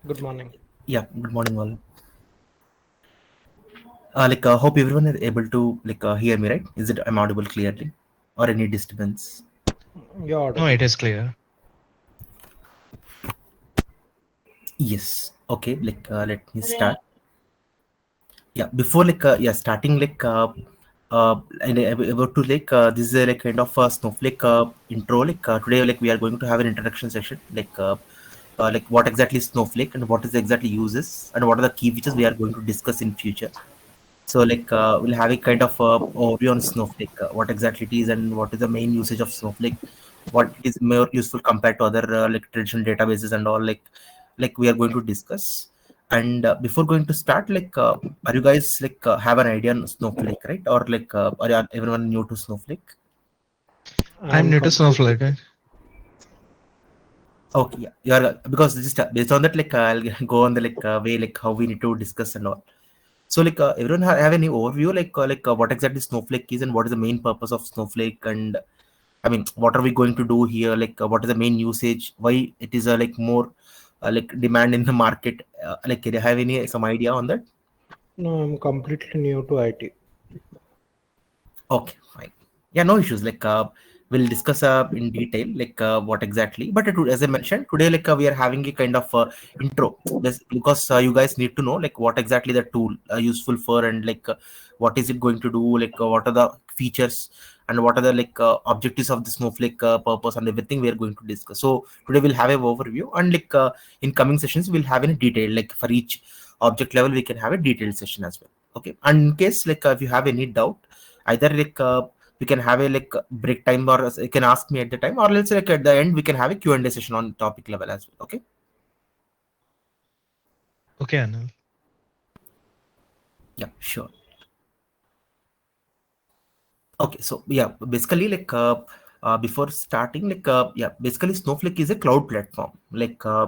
Good morning. Yeah, good morning, all. Hope everyone is able to hear me, right? Is it I'm audible clearly, or any disturbance? You're No, it audible. is clear. Yes. Okay. Let me start. Yeah. Before starting and about to this is kind of a Snowflake intro. Today we are going to have an introduction session. What exactly is Snowflake and what is exactly uses and what are the key features we are going to discuss in future. So we'll have a kind of overview on Snowflake, what exactly it is and what is the main usage of Snowflake, what it is more useful compared to other traditional databases and all we are going to discuss. And before going to start, are you guys have an idea on Snowflake, right? Or are everyone new to Snowflake? I'm I'm new to completely. Snowflake. Okay, yeah, you are because just based on that, I'll go on the way how we need to discuss and all. So, everyone have any overview, what exactly Snowflake is and what is the main purpose of Snowflake, and I mean, what are we going to do here? What is the main usage? Why it is more demand in the market? Do you have any some idea on that? No, I'm completely new to IT. Okay, fine. Yeah, no issues. We'll discuss in detail what exactly. But as I mentioned today, we are having a kind of intro. This because you guys need to know what exactly the tool useful for and what is it going to do. What are the features and what are the objectives of the Snowflake purpose and everything we are going to discuss. So today we'll have an overview and in coming sessions we'll have in detail for each object level we can have a detailed session as well. Okay, and in case if you have any doubt either we can have a break time or you can ask me at the time or else at the end we can have a Q&A session on topic level as well. Okay, Okay, Anil. yeah, sure. Okay, so yeah, basically before starting basically Snowflake is a cloud platform.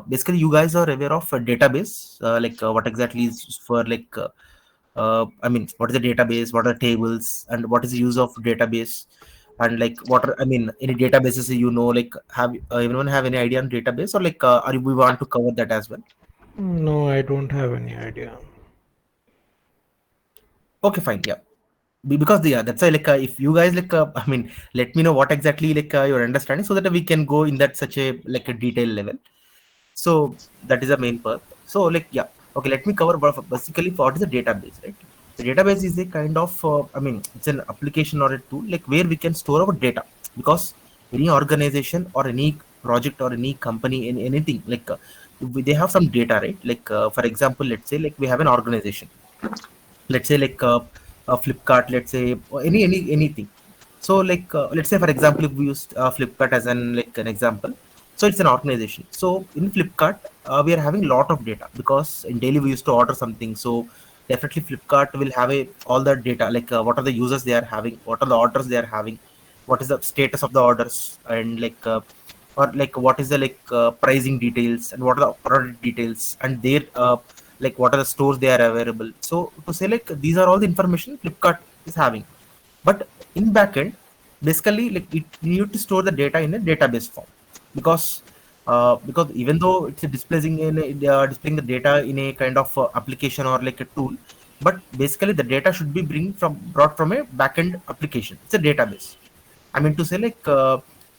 Basically you guys are aware of a database, what exactly is for I mean, what is the database, what are tables, and what is the use of database, and what are, I mean, any databases have everyone have any idea on database or are we want to cover that as well? No, I don't have any idea. Okay, fine, yeah. Because yeah, that's why if you guys I mean, let me know what exactly your understanding so that we can go in that such a a detailed level. So that is the main part. So yeah, okay, let me cover basically what is a database, right? The database is a kind of I mean, it's an application or a tool where we can store our data, because any organization or any project or any company in anything they have some data, right? For example, let's say we have an organization, let's say a Flipkart, let's say, or anything. So let's say for example if we use Flipkart as an example. So it's an organization. So in Flipkart we are having a lot of data because in daily we used to order something. So definitely Flipkart will have a all the data, what are the users they are having, what are the orders they are having, what is the status of the orders, and or what is the pricing details and what are the product details and their what are the stores they are available. So to say these are all the information Flipkart is having. But in backend, basically it you need to store the data in a database form, because even though it's displaying the data in a kind of application or a tool, but basically the data should be brought from a backend application. It's a database. I mean to say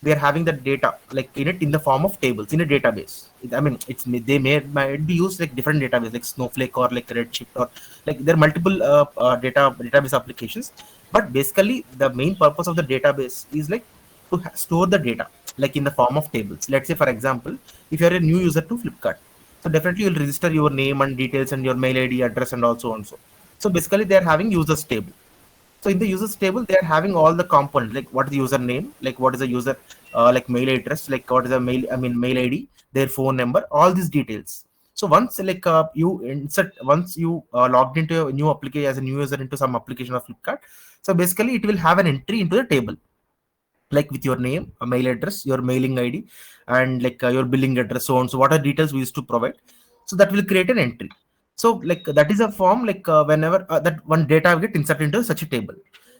we are having the data in it in the form of tables in a database. I mean, they might be used different database like Snowflake or Redshift or there are multiple database applications. But basically the main purpose of the database is to store the data in the form of tables. Let's say for example, if you are a new user to Flipkart, so definitely you'll register your name and details and your mail ID address and also and so. So basically they are having users table. So in the users table, they are having all the components, like what is the username, what is the user mail address, what is the mail, I mean mail ID, their phone number, all these details. So once once you logged into a new application as a new user into some application of Flipkart, so basically it will have an entry into the table, with your name, a mail address, your mailing ID, and your billing address, so on. So what are details we used to provide? So that will create an entry. So that is a form whenever that one data will get inserted into such a table.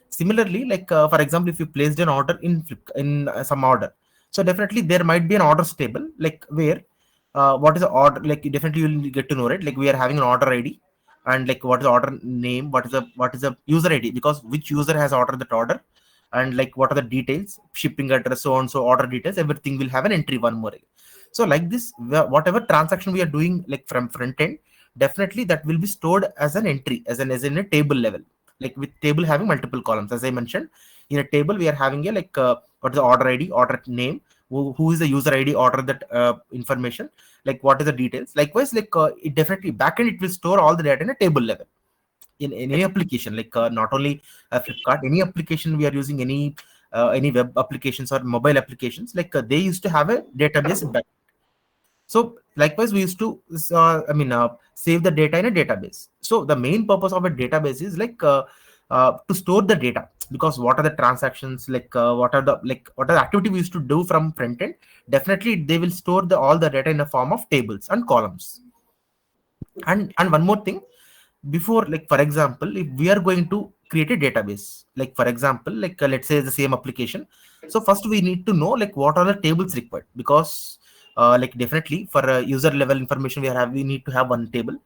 Similarly, for example, if you placed an order in some order, so definitely there might be an orders table where what is the order, like definitely you'll get to know, right? Like we are having an order ID, and like what is the order name, what is the user ID, because which user has ordered that order, and like what are the details, shipping address, so on, so order details, everything will have an entry one more. So like this, whatever transaction we are doing like from front end, definitely that will be stored as an entry, as in a table level, like with table having multiple columns. As I mentioned, in a table we are having a like what is the order ID, order name, who is the user ID order that information, like what is the details. Likewise, like it definitely backend it will store all the data in a table level in any application, like not only Flipkart, any application we are using, any web applications or mobile applications, like they used to have a database back. So likewise, we used to save the data in a database. So the main purpose of a database is like to store the data, because what are the transactions, like what are the activity we used to do from front end, definitely they will store all the data in the form of tables and columns. And one more thing, before, like for example, if we are going to create a database, like for example, like let's say the same application, so first we need to know like what are the tables required, because like definitely for user level information we need to have one table,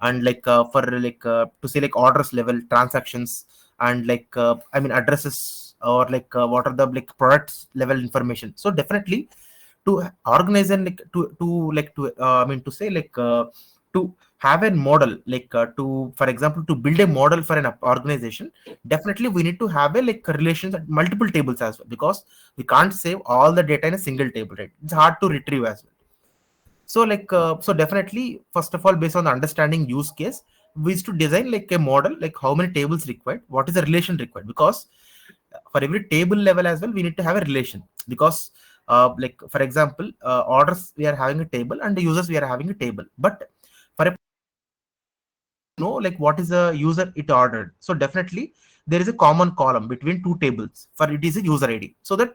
and like for like to say like orders level, transactions, and like addresses, or like what are the like products level information. So definitely to organize and like to say like to have a model, like to for example to build a model for an organization, definitely we need to have a like relations at multiple tables as well, because we can't save all the data in a single table, right? It's hard to retrieve as well. So like so definitely, first of all, based on the understanding use case, we used to design like a model, like how many tables required, what is the relation required, because for every table level as well we need to have a relation, because like for example, orders we are having a table and the users we are having a table, but for a know like what is the user it ordered, so definitely there is a common column between two tables for it is a user ID, so that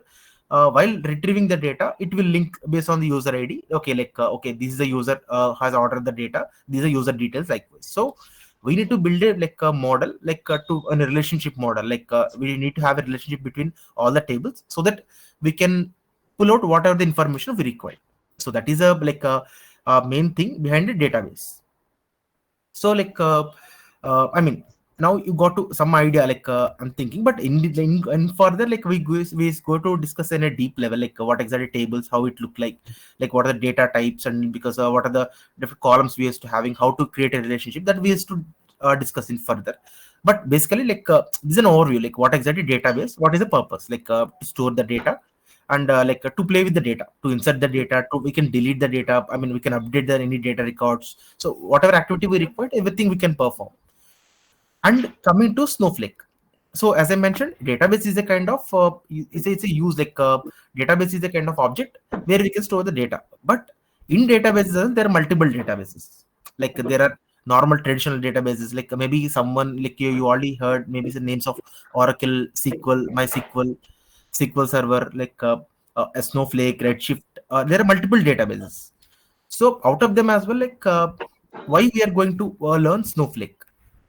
while retrieving the data it will link based on the user ID. Okay, like okay, this is the user has ordered the data, these are user details, like this. So we need to build a like a model, like to a relationship model, like we need to have a relationship between all the tables, so that we can pull out whatever the information we require. So that is a like a main thing behind the database. So like now you got to some idea, like I'm thinking, but in further, like we go to discuss in a deep level, like what exactly tables, how it look like what are the data types, and because what are the different columns we used to having, how to create a relationship, that we used to discuss in further. But basically, like this is an overview, like what exactly database, what is the purpose, like to store the data, and like to play with the data, to insert the data, to we can delete the data, we can update the any data records. So whatever activity we require, everything we can perform. And coming to Snowflake, so as I mentioned, database is a kind of it's a use, like database is a kind of object where we can store the data. But in databases there are multiple databases, like there are normal traditional databases, like maybe someone like you already heard maybe the names of Oracle, SQL, MySQL, SQL Server, like Snowflake, Redshift. There are multiple databases. So out of them as well, like why we are going to learn Snowflake?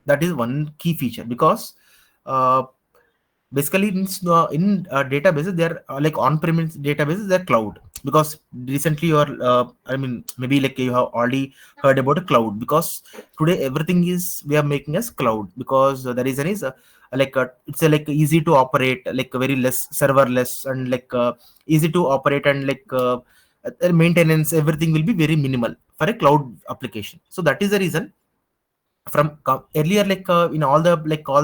That is one key feature, because uh, basically in databases they're like on-premise databases, they're cloud, because recently you're maybe like you have already heard about a cloud, because today everything is we are making as cloud, because the reason is like it's like easy to operate, like very less serverless, and like easy to operate, and like maintenance, everything will be very minimal for a cloud application. So that is the reason from earlier, like in all the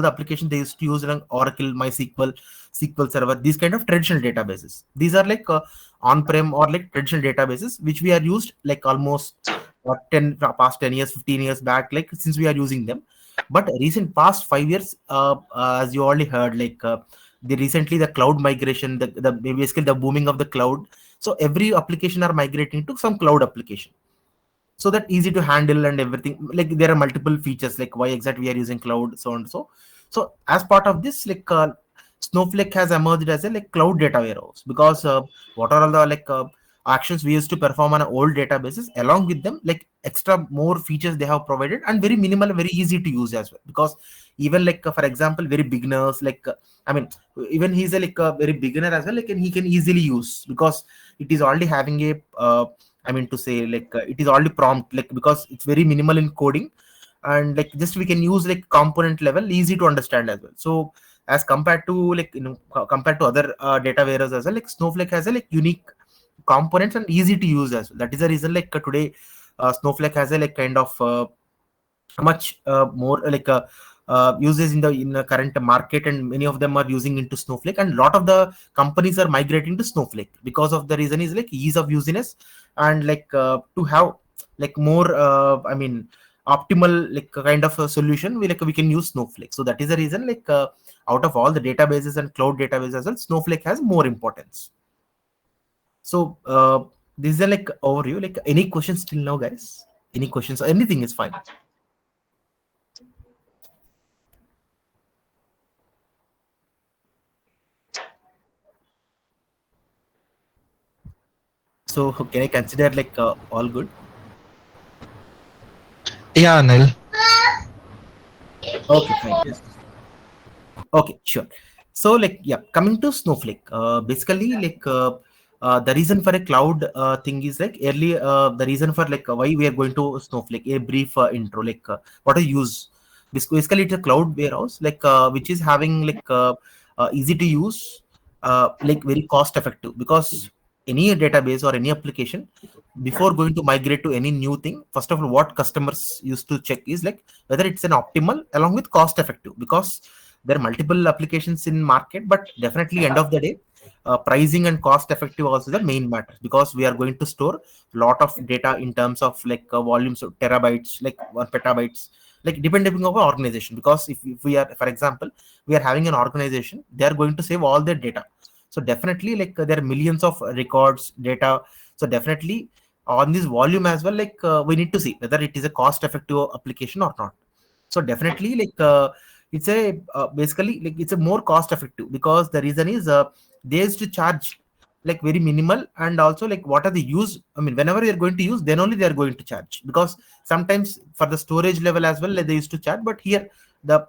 applications they used to use like Oracle, MySQL, SQL Server, these kind of traditional databases. These are like on-prem or like traditional databases which we are used like almost 10 past 10 years, 15 years back, like since we are using them. But recent past 5 years, as you already heard, like the recently the cloud migration, the basically the booming of the cloud. So every application are migrating to some cloud application, so that easy to handle and everything, like there are multiple features, like why exactly we are using cloud, so and so as part of this, like Snowflake has emerged as a like cloud data warehouse, because what are all the like actions we used to perform on old databases, along with them like extra more features they have provided, and very minimal, very easy to use as well, because even like for example very beginners, like i mean even he's a like a very beginner as well, like and he can easily use, because it is already having a I mean to say, like it is already prompt, like because it's very minimal in coding, and like just we can use like component level, easy to understand as well. So as compared to like compared to other data warehouses as well, like Snowflake has a like unique components and easy to use as well. That is the reason like today Snowflake has a like kind of much more uses in the current market, and many of them are using into Snowflake, and a lot of the companies are migrating to Snowflake because of the reason is like ease of usiness, and like to have like more optimal like kind of a solution, we can use Snowflake. So that is the reason like out of all the databases and cloud databases as well, Snowflake has more importance. So this is a like overview. Like any questions till now, guys? Any questions? Anything is fine. So can I consider like all good? Yeah, Anil. Okay, fine. Yes. Okay, sure. So like yeah, coming to Snowflake, basically like the reason for a cloud thing is like early the reason for like why we are going to Snowflake. A brief intro, like what is use. Basically, it's a cloud warehouse like which is having like easy to use, like very cost effective, because any database or any application, before going to migrate to any new thing, first of all what customers used to check is like whether it's an optimal along with cost effective, because there are multiple applications in market, but definitely end of the day pricing and cost effective also the main matter, because we are going to store a lot of data in terms of like volumes of terabytes, like 1 petabytes, like depending on our organization. Because if we are, for example, we are having an organization, they are going to save all their data, so definitely like there are millions of records data, so definitely on this volume as well, like we need to see whether it is a cost effective application or not. So definitely like it's a basically like it's a more cost effective, because the reason is they used to charge like very minimal, and also like what are the use, I mean whenever you're going to use, then only they are going to charge, because sometimes for the storage level as well like, they used to charge, but here the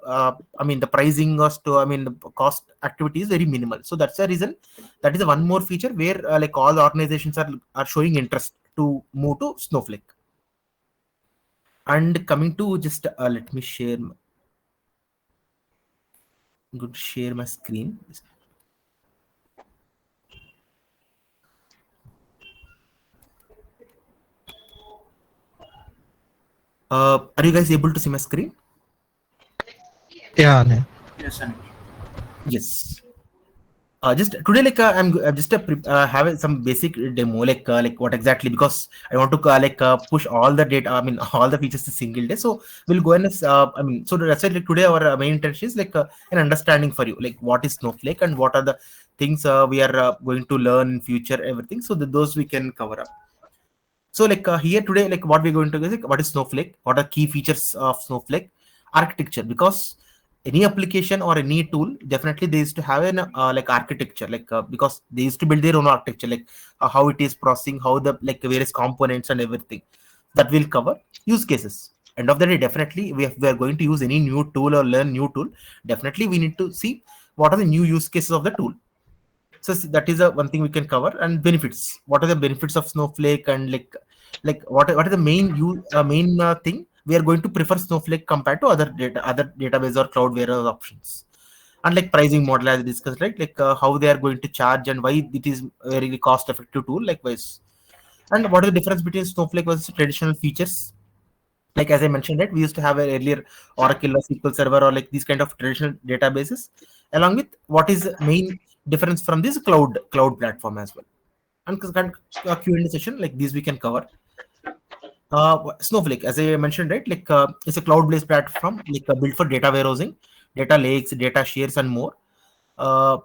I mean the pricing or I mean the cost activity is very minimal. So that's the reason, that is one more feature where like all the organizations are showing interest to move to Snowflake. And coming to just let me share my screen. Are you guys able to see my screen? Yeah, Anil. Yes, Anil. Yes. Just today, like I'm just having some basic demo, like what exactly, because I want to like push all the data, I mean all the features to single day. So we'll go and I mean, so that's why like today our main intention is like an understanding for you, like what is Snowflake and what are the things we are going to learn in future, everything. So that those we can cover up. So like here today, like what we're going to do is like what is Snowflake, what are key features of Snowflake, architecture, because any application or any tool definitely they used to have an like architecture, like because they used to build their own architecture, like how it is processing, how the like various components and everything, that will cover. Use cases, end of the day, definitely we are going to use any new tool or learn new tool, definitely we need to see what are the new use cases of the tool. So that is a one thing we can cover. And benefits, what are the benefits of Snowflake, and like what is the main thing we are going to prefer Snowflake compared to other database or cloud warehouse options. And like pricing model as discussed, right, like how they are going to charge and why it is a very cost effective tool likewise. And what is the difference between Snowflake versus traditional features, like as I mentioned, right, we used to have an earlier Oracle or SQL Server or like these kind of traditional databases, along with what is the main difference from this cloud platform as well. And Q&A session like this we can cover. Snowflake, as I mentioned, right, like it's a cloud-based platform, like built for data warehousing, data lakes, data shares, and more. Uh,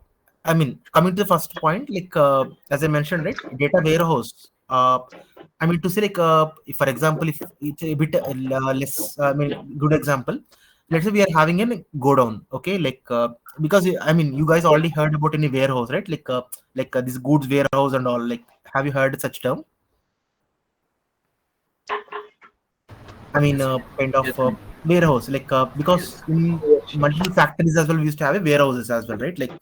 I mean, coming to the first point, like as I mentioned, right, data warehouse. I mean to say like, if, for example, if it's a bit less, I mean, good example. Let's say we are having a go down, okay, like because I mean, you guys already heard about any warehouse, right? Like this goods warehouse and all. Like, have you heard such term? I mean, kind of Yes, Anil. warehouse, like because in multiple factories as well, we used to have a warehouses as well, right? Like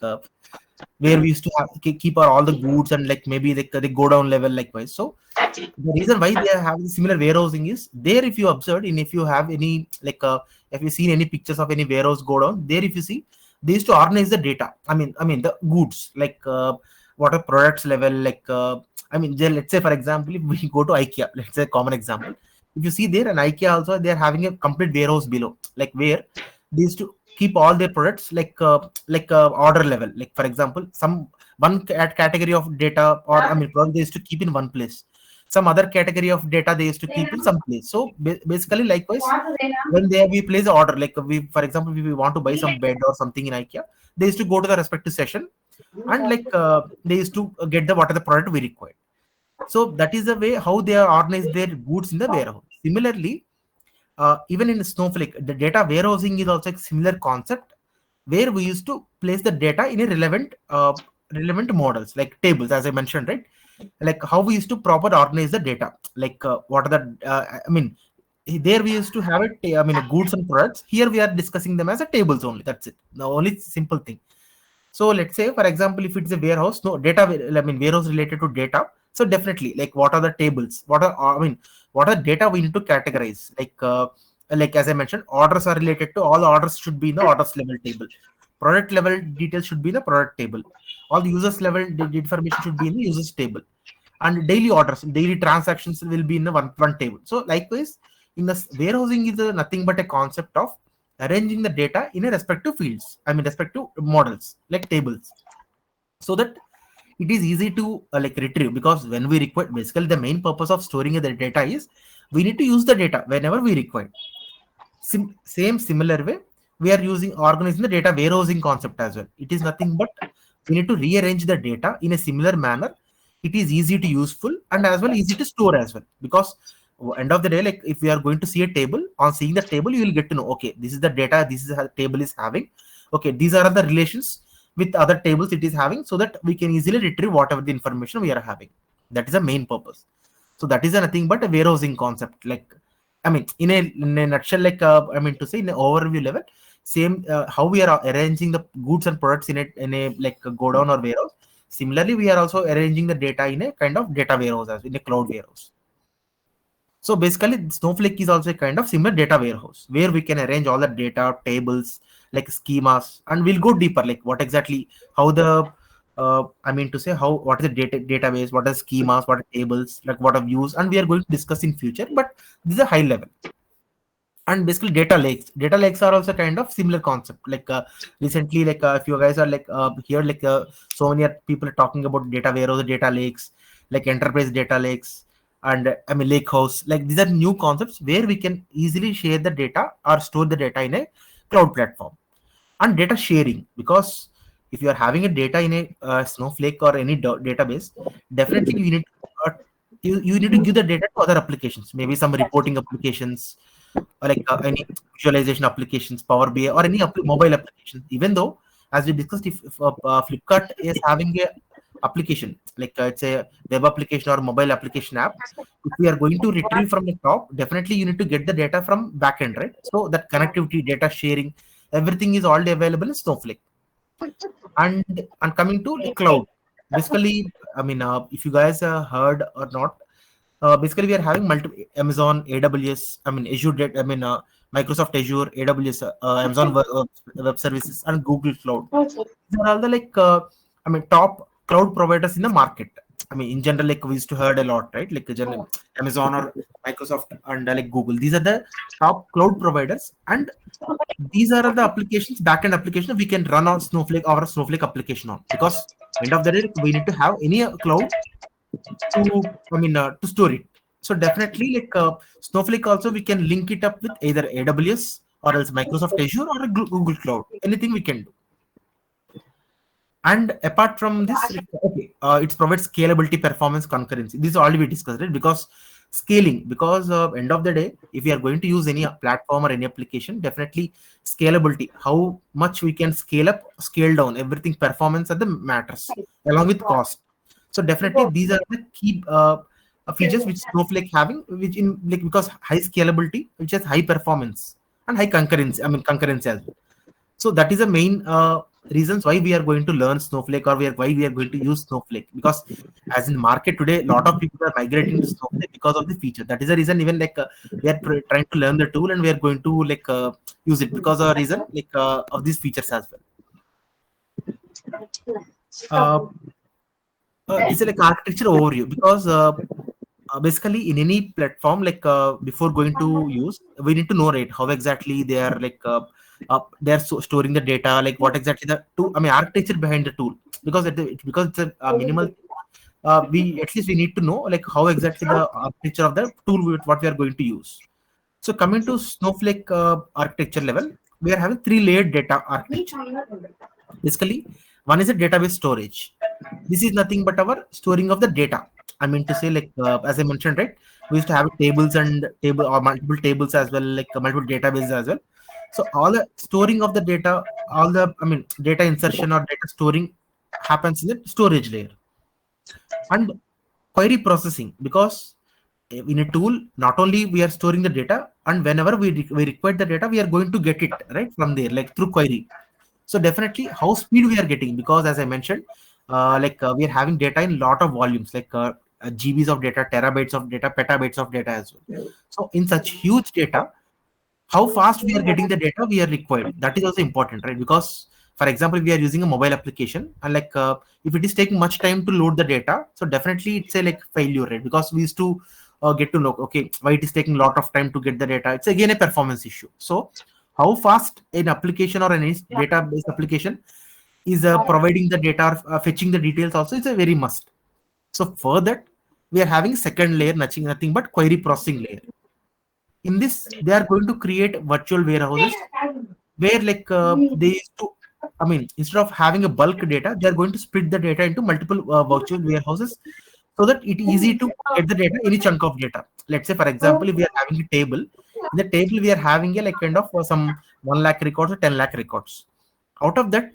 where we used to have keep our all the goods, and like maybe like they go down level likewise. So The reason why they have similar warehousing is there. If you observed, and if you have any if you seen any pictures of any warehouse go down there, if you see, they used to organize the data. I mean the goods, what are products level, let's say for example, if we go to IKEA, let's say a common example. If you see there, an IKEA also, they are having a complete warehouse below, like where they used to keep all their products order level. Like for example, some one category of data, or product, they used to keep in one place. Some other category of data they used to keep in some place. So basically, likewise, when we place the order, like we, for example, if we want to buy some bed or something in IKEA, they used to go to the respective session, and they used to get the what are the product we require. So that is the way how they are organized their goods in the warehouse. Similarly, even in Snowflake, the data warehousing is also a similar concept, where we used to place the data in a relevant models, like tables, as I mentioned, right? Like how we used to proper organize the data, what are the there we used to have it. Goods and products. Here we are discussing them as a tables only. That's it. The only simple thing. So let's say, for example, if it's a warehouse, no data, warehouse related to data. So definitely, like what are the tables? What are data we need to categorize? Like as I mentioned, orders are related to all the orders should be in the orders level table. Product level details should be in the product table. All the users level information should be in the users table. And daily orders, daily transactions will be in the one table. So likewise, in the warehousing is nothing but a concept of arranging the data in a respective fields, respective models, like tables, so that it is easy to retrieve. Because when we require, basically the main purpose of storing the data is we need to use the data whenever we require. Similar way, we are using organizing the data warehousing concept as well. It is nothing but we need to rearrange the data in a similar manner. It is easy to useful, and as well easy to store as well. Because end of the day, like if we are going to see a table, on seeing the table you will get to know, okay, this is the data, this is how the table is having, okay, these are the relations with other tables it is having, so that we can easily retrieve whatever the information we are having. That is the main purpose. So that is nothing but a warehousing concept. In a nutshell, to say in an overview level, same how we are arranging the goods and products in a go down or warehouse. Similarly, we are also arranging the data in a kind of data warehouse, as in a cloud warehouse. So basically, Snowflake is also a kind of similar data warehouse, where we can arrange all the data, tables, like schemas, and we'll go deeper, like what exactly, how the, what is the database, what are schemas, what are tables, like what are views, and we are going to discuss in future, but this is a high level. And basically data lakes are also kind of similar concept. Recently, if you guys are here, so many people are talking about data warehouse, data lakes, like enterprise data lakes, and lake house. Like these are new concepts where we can easily share the data or store the data in a cloud platform. And data sharing, because if you are having a data in a Snowflake or any database, definitely you need to give the data to other applications, maybe some reporting applications, or any visualization applications, Power BI, or any mobile application. Even though, as we discussed, if Flipkart is having a application, it's a web application or mobile application app, if we are going to retrieve from the top, definitely you need to get the data from backend, right? So that connectivity, data sharing, everything is already available in Snowflake. And coming to the cloud, basically, if you guys heard or not, basically we are having multiple Amazon, AWS, Azure, Microsoft Azure, AWS, Amazon Web Services, and Google Cloud. These are all the top cloud providers in the market. In general, we used to heard a lot, right? Amazon or Microsoft and Google. These are the top cloud providers, and these are the applications, backend application we can run on Snowflake or Snowflake application on. Because end of the day, we need to have any cloud to store it. So definitely, Snowflake also we can link it up with either AWS or else Microsoft Azure or a Google Cloud. Anything we can do. And apart from this, it provides scalability, performance, concurrency. This is already we discussed, right? Because scaling, because end of the day, if we are going to use any platform or any application, definitely scalability, how much we can scale up, scale down, everything, performance are the matters, along with cost. So definitely these are the key features which Snowflake having, which because high scalability, which has high performance and high concurrency. Concurrency as well. So that is the main reasons why we are going to learn Snowflake, or why we are going to use Snowflake. Because as in market today, a lot of people are migrating to Snowflake because of the feature. That is the reason, even like we are trying to learn the tool, and we are going to like use it because of the reason like of these features as well. uh, this is like architecture overview, because basically in any platform, like before going to use, we need to know, right, how exactly they are like they are storing the data, like what exactly the tool, I mean architecture behind the tool. Because because it's a minimal thing, we at least we need to know like how exactly the architecture of the tool what we are going to use. So coming to Snowflake architecture level, we are having three layered data architecture. Basically, one is a database storage. This is nothing but our storing of the data. I mean to say, like as I mentioned, right, we used to have tables and table or multiple tables as well, like multiple databases as well. So all the storing of the data, all the I mean data insertion or data storing happens in the storage layer. And query processing, because in a tool, not only we are storing the data, and whenever we require the data, we are going to get it right from there, like through query. So definitely how speed we are getting, because as I mentioned, we are having data in lot of volumes, like GBs of data, terabytes of data, petabytes of data as well. So in such huge data, how fast we are getting the data we are required, that is also important, right? Because for example, we are using a mobile application, and like if it is taking much time to load the data, so definitely it's a like failure, right? Because we used to get to know, okay, why it is taking a lot of time to get the data. It's again a performance issue. So how fast an application or any database application is providing the data or fetching the details also, it's a very must. So for that, we are having second layer, nothing but query processing layer. In this, they are going to create virtual warehouses where like they used to, I mean, instead of having a bulk data, they are going to split the data into multiple virtual warehouses, so that it easy to get the data, any chunk of data. Let's say for example, if we are having a table, in the table we are having a like kind of some 1 lakh records or 10 lakh records. Out of that,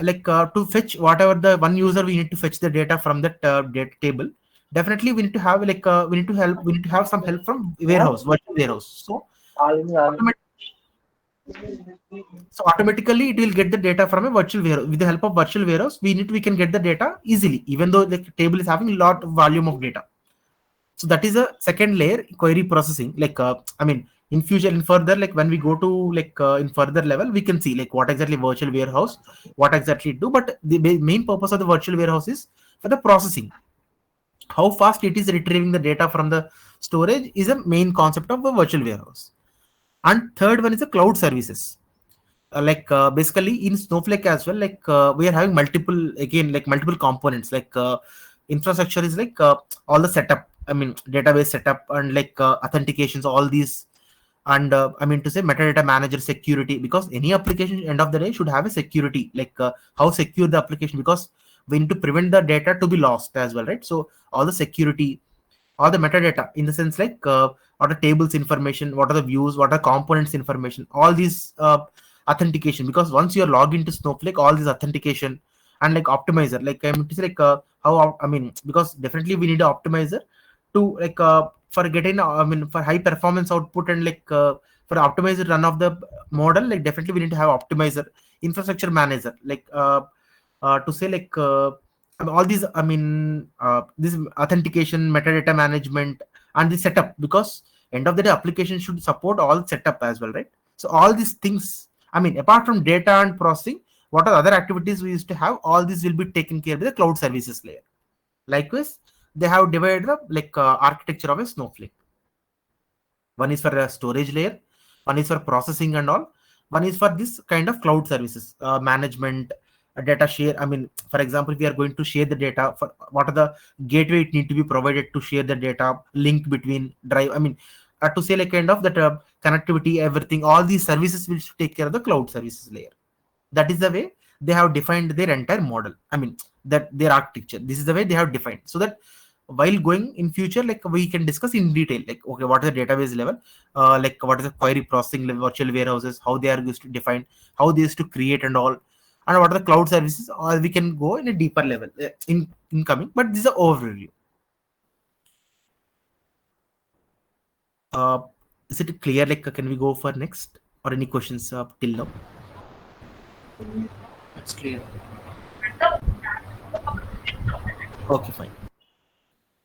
like to fetch whatever the one user, we need to fetch the data from that data table. Definitely we need to have like we need to have some help from warehouse, virtual warehouse. So automat- automatically it will get the data from a virtual warehouse. With the help of virtual warehouse, we can get the data easily, even though the table is having a lot of volume of data. So that is a second layer, query processing. Like I mean, in future, in further, like when we go to like in further level, we can see like what exactly virtual warehouse, what exactly it do. But the main purpose of the virtual warehouse is for the processing. How fast it is retrieving the data from the storage is a main concept of a virtual warehouse. And third one is the cloud services. Basically in Snowflake as well, like we are having multiple, again, like multiple components. Like infrastructure is like all the setup, I mean database setup, and like authentications, all these. And I mean to say metadata manager, security, because any application end of the day should have a security, like how secure the application, because we need to prevent the data to be lost as well, right? So all the security, all the metadata, in the sense like what are tables information, what are the views, what are components information, all these authentication. Because once you are logged into Snowflake, all this authentication, and like optimizer, like I mean to say like how, I mean, because definitely we need an optimizer to like for getting, I mean, for high performance output, and like for optimizer run of the model, like definitely we need to have optimizer, infrastructure manager, like to say like all these, I mean this authentication, metadata management, and the setup, because end of the day application should support all setup as well, right? So all these things, I mean, apart from data and processing, what are other activities we used to have, all these will be taken care of by the cloud services layer. Likewise, they have divided the like architecture of a Snowflake. One is for a storage layer, one is for processing and all, one is for this kind of cloud services, management, data share. I mean, for example, if we are going to share the data, for what are the gateway it need to be provided to share the data, link between drive. I mean, to say like kind of that connectivity, everything, all these services will take care of the cloud services layer. That is the way they have defined their entire model, I mean that their architecture, this is the way they have defined. So that while going in future, like we can discuss in detail, like okay, what is the database level, like what is the query processing level, virtual warehouses, how they are used to define, how they used to create and all, and what are the cloud services, or we can go in a deeper level in coming. But this is an overview. uh, is it clear? Like can we go for next, or any questions till now? It's clear. Okay, fine.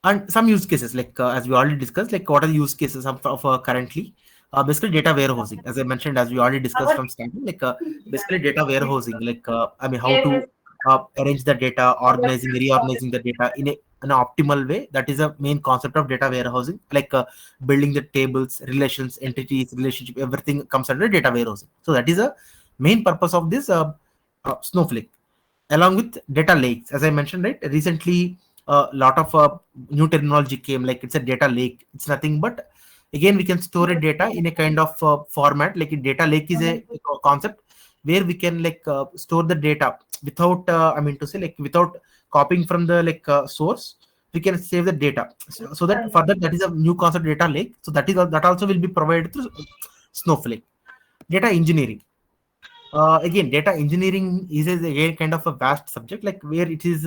And some use cases, like as we already discussed, like what are the use cases of currently? Basically, data warehousing, as I mentioned, as we already discussed from starting, like basically data warehousing, like I mean, how to arrange the data, organizing, reorganizing the data in an optimal way. That is a main concept of data warehousing, like building the tables, relations, entities, relationship, everything comes under data warehousing. So that is a main purpose of this Snowflake, along with data lakes. As I mentioned, right, recently a lot of new terminology came, like it's a data lake. It's nothing but, again, we can store a data in a kind of format. Like a data lake is a concept where we can like store the data without I mean to say, like without copying from the like source. We can save the data, so that further, that is a new concept, data lake. So that also will be provided through Snowflake. Data engineering, again, data engineering is a kind of a vast subject, like where it is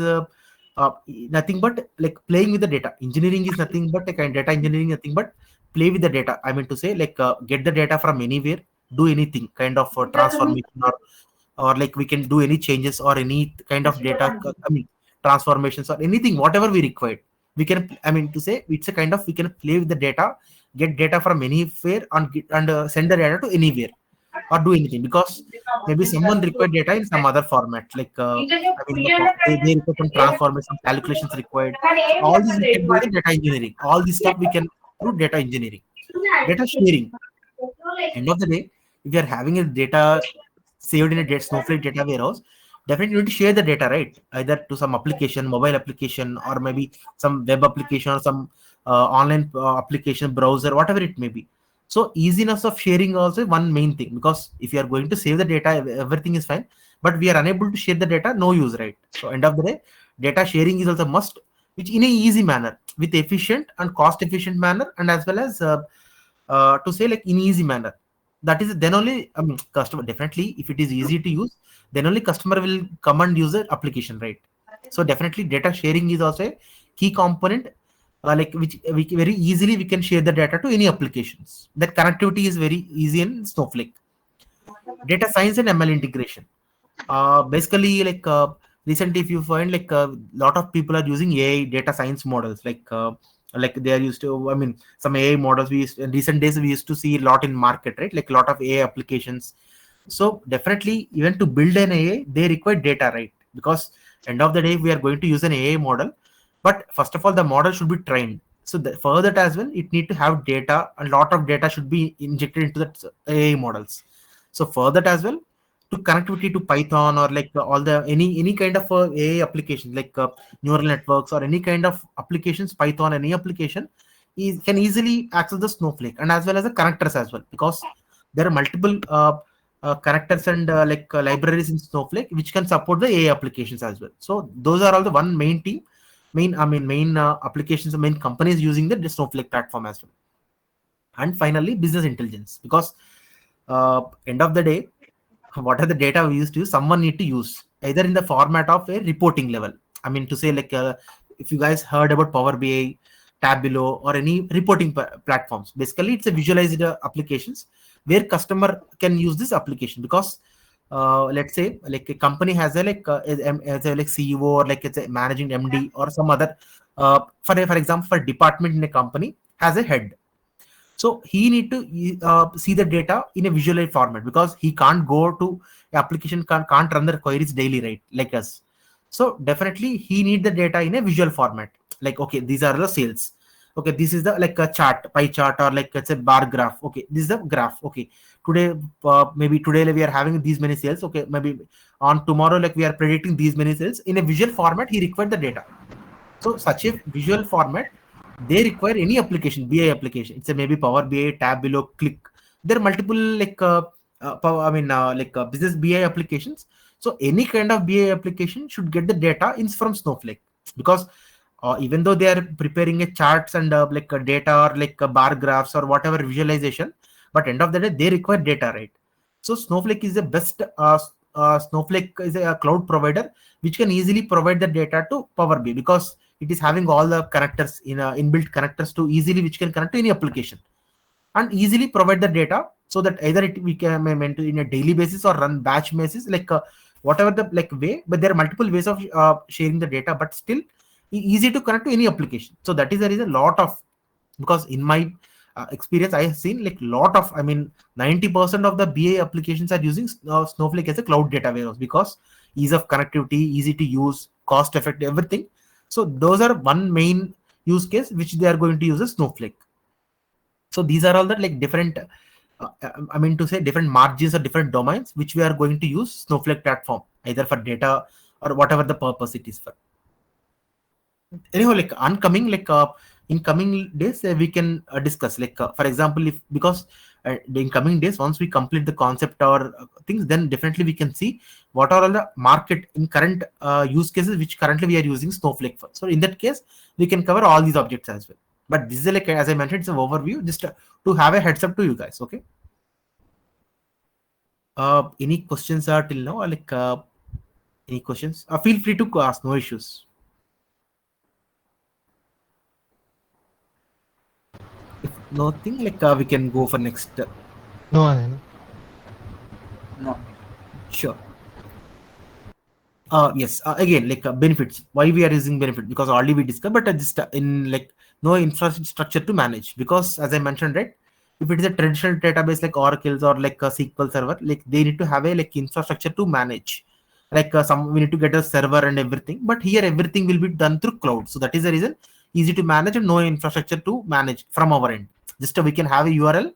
nothing but like playing with the data. Engineering is nothing but a kind, data engineering nothing but play with the data. I mean to say, like get the data from anywhere, do anything kind of transformation, or like we can do any changes or any kind of data, I mean transformations or anything, whatever we require. We can, I mean to say, it's a kind of, we can play with the data, get data from anywhere, and send the data to anywhere, or do anything, because maybe someone required data in some other format, like I mean they require some transformation calculations required. So all these we can do the data engineering. All this stuff we can through data engineering. Data sharing, end of the day, if you are having a data saved in a Snowflake data warehouse, definitely you need to share the data, right? Either to some application, mobile application, or maybe some web application, or some online application, browser, whatever it may be. So easiness of sharing also one main thing, because if you are going to save the data, everything is fine, but we are unable to share the data, no use, right? So end of the day, data sharing is also must, which in a easy manner, with efficient and cost efficient manner, and as well as to say, like in easy manner. That is, then only, I mean, customer, definitely if it is easy to use, then only customer will come and use the application, right? So definitely data sharing is also a key component, like which we very easily we can share the data to any applications. That connectivity is very easy in Snowflake. Data science and ML integration, basically, like recently, if you find, like a lot of people are using AI data science models, like they are used to, I mean, some AI models we used, in recent days we used to see a lot in market, right? Like a lot of AI applications. So definitely, even to build an AI, they require data, right? Because end of the day, we are going to use an AI model, but first of all, the model should be trained. So for that as well, it need to have data. A lot of data should be injected into that AI models. So for that as well, to connectivity to Python, or like all the any kind of AI applications, like neural networks or any kind of applications, Python, any application is can easily access the Snowflake, and as well as the connectors as well, because there are multiple connectors and libraries in Snowflake which can support the AI applications as well. So those are all the one main team, main applications, main companies using the Snowflake platform as well. And finally, business intelligence, because end of the day, what are the data we used to use, someone need to use either in the format of a reporting level. I mean to say, like if you guys heard about Power BI, Tableau, or any reporting platforms, basically it's a visualized applications where customer can use this application. Because let's say, like a company has a as a like CEO, or like it's a managing MD, or some other for example, for department in a company has a head. So he need to see the data in a visual format, because he can't go to application, can't run the queries daily, right? Like us. So definitely he need the data in a visual format. Like, okay, these are the sales. Okay, this is the like a chart, pie chart, or like it's a bar graph. Okay, this is the graph. Okay, today maybe today we are having these many sales. Okay, maybe on tomorrow, like we are predicting these many sales. In a visual format, he required the data. So such a visual format, they require any application, BI application. It's a maybe Power BI, Tableau, Click. There are multiple like business BI applications. So any kind of BI application should get the data in from Snowflake, because even though they are preparing a charts and like a data, or like a bar graphs or whatever visualization, but end of the day they require data, right? So Snowflake is the best. Snowflake is a cloud provider which can easily provide the data to Power BI, because it is having all the connectors in inbuilt connectors to easily which can connect to any application, and easily provide the data, so that either we can maintain in a daily basis or run batch basis, like whatever the like way, but there are multiple ways of sharing the data, but still easy to connect to any application. So that is there is a lot of, because in my experience I have seen like lot of, I mean 90% of the BA applications are using Snowflake as a cloud data warehouse, because ease of connectivity, easy to use, cost effective, everything. So those are one main use case which they are going to use a Snowflake. So these are all the like different I mean to say different margins or different domains which we are going to use Snowflake platform either for data or whatever the purpose it is for. Anyhow, like oncoming like in coming days we can discuss like for example, if because in coming days once we complete the concept or things, then definitely we can see what are all the market in current use cases which currently we are using Snowflake for. So in that case we can cover all these objects as well, but this is like as I mentioned, it's an overview just to have a heads up to you guys. Okay, any questions are till now, or like any questions, feel free to ask, no issues. If nothing, like we can go for next. No, Anand. No. Sure. Yes. Again, like benefits. Why we are using benefit? Because already we discussed, but just in like no infrastructure to manage. Because as I mentioned, right, if it is a traditional database like Oracle's or like a SQL server, like they need to have a like infrastructure to manage. Like some we need to get a server and everything. But here everything will be done through cloud. So that is the reason easy to manage and no infrastructure to manage from our end. Just we can have a URL,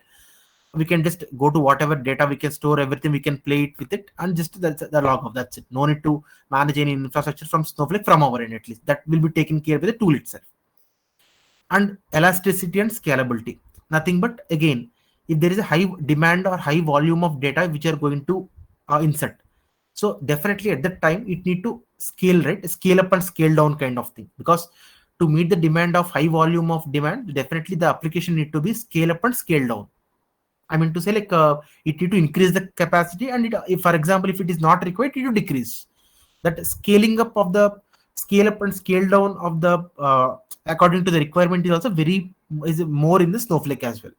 we can just go to whatever data, we can store everything, we can play it with it, and just that's the log of that's it. No need to manage any infrastructure from Snowflake from our end, at least that will be taken care by the tool itself. And elasticity and scalability, nothing but again, if there is a high demand or high volume of data which are going to insert, so definitely at that time it need to scale, right, scale up and scale down kind of thing, because to meet the demand of high volume of demand, definitely the application need to be scale up and scale down. I mean to say like it need to increase the capacity, and it, if for example if it is not required, it will decrease. That scaling up of the scale up and scale down of the according to the requirement is also very is more in the Snowflake as well.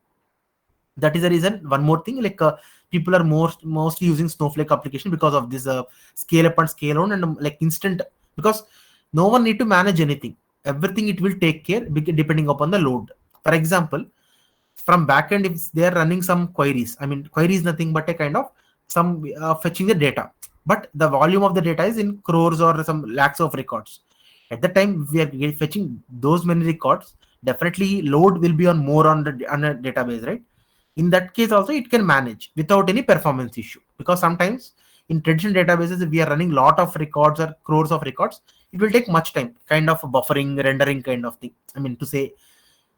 That is the reason. One more thing, like people are mostly using Snowflake application because of this scale up and scale down and like instant, because no one need to manage anything. Everything it will take care depending upon the load. For example, from backend, if they are running some queries, I mean query is nothing but a kind of some fetching the data, but the volume of the data is in crores or some lakhs of records. At the time we are fetching those many records, definitely load will be on more on a database, right? In that case also it can manage without any performance issue, because sometimes in traditional databases if we are running lot of records or crores of records, it will take much time, kind of buffering, rendering kind of thing, I mean to say.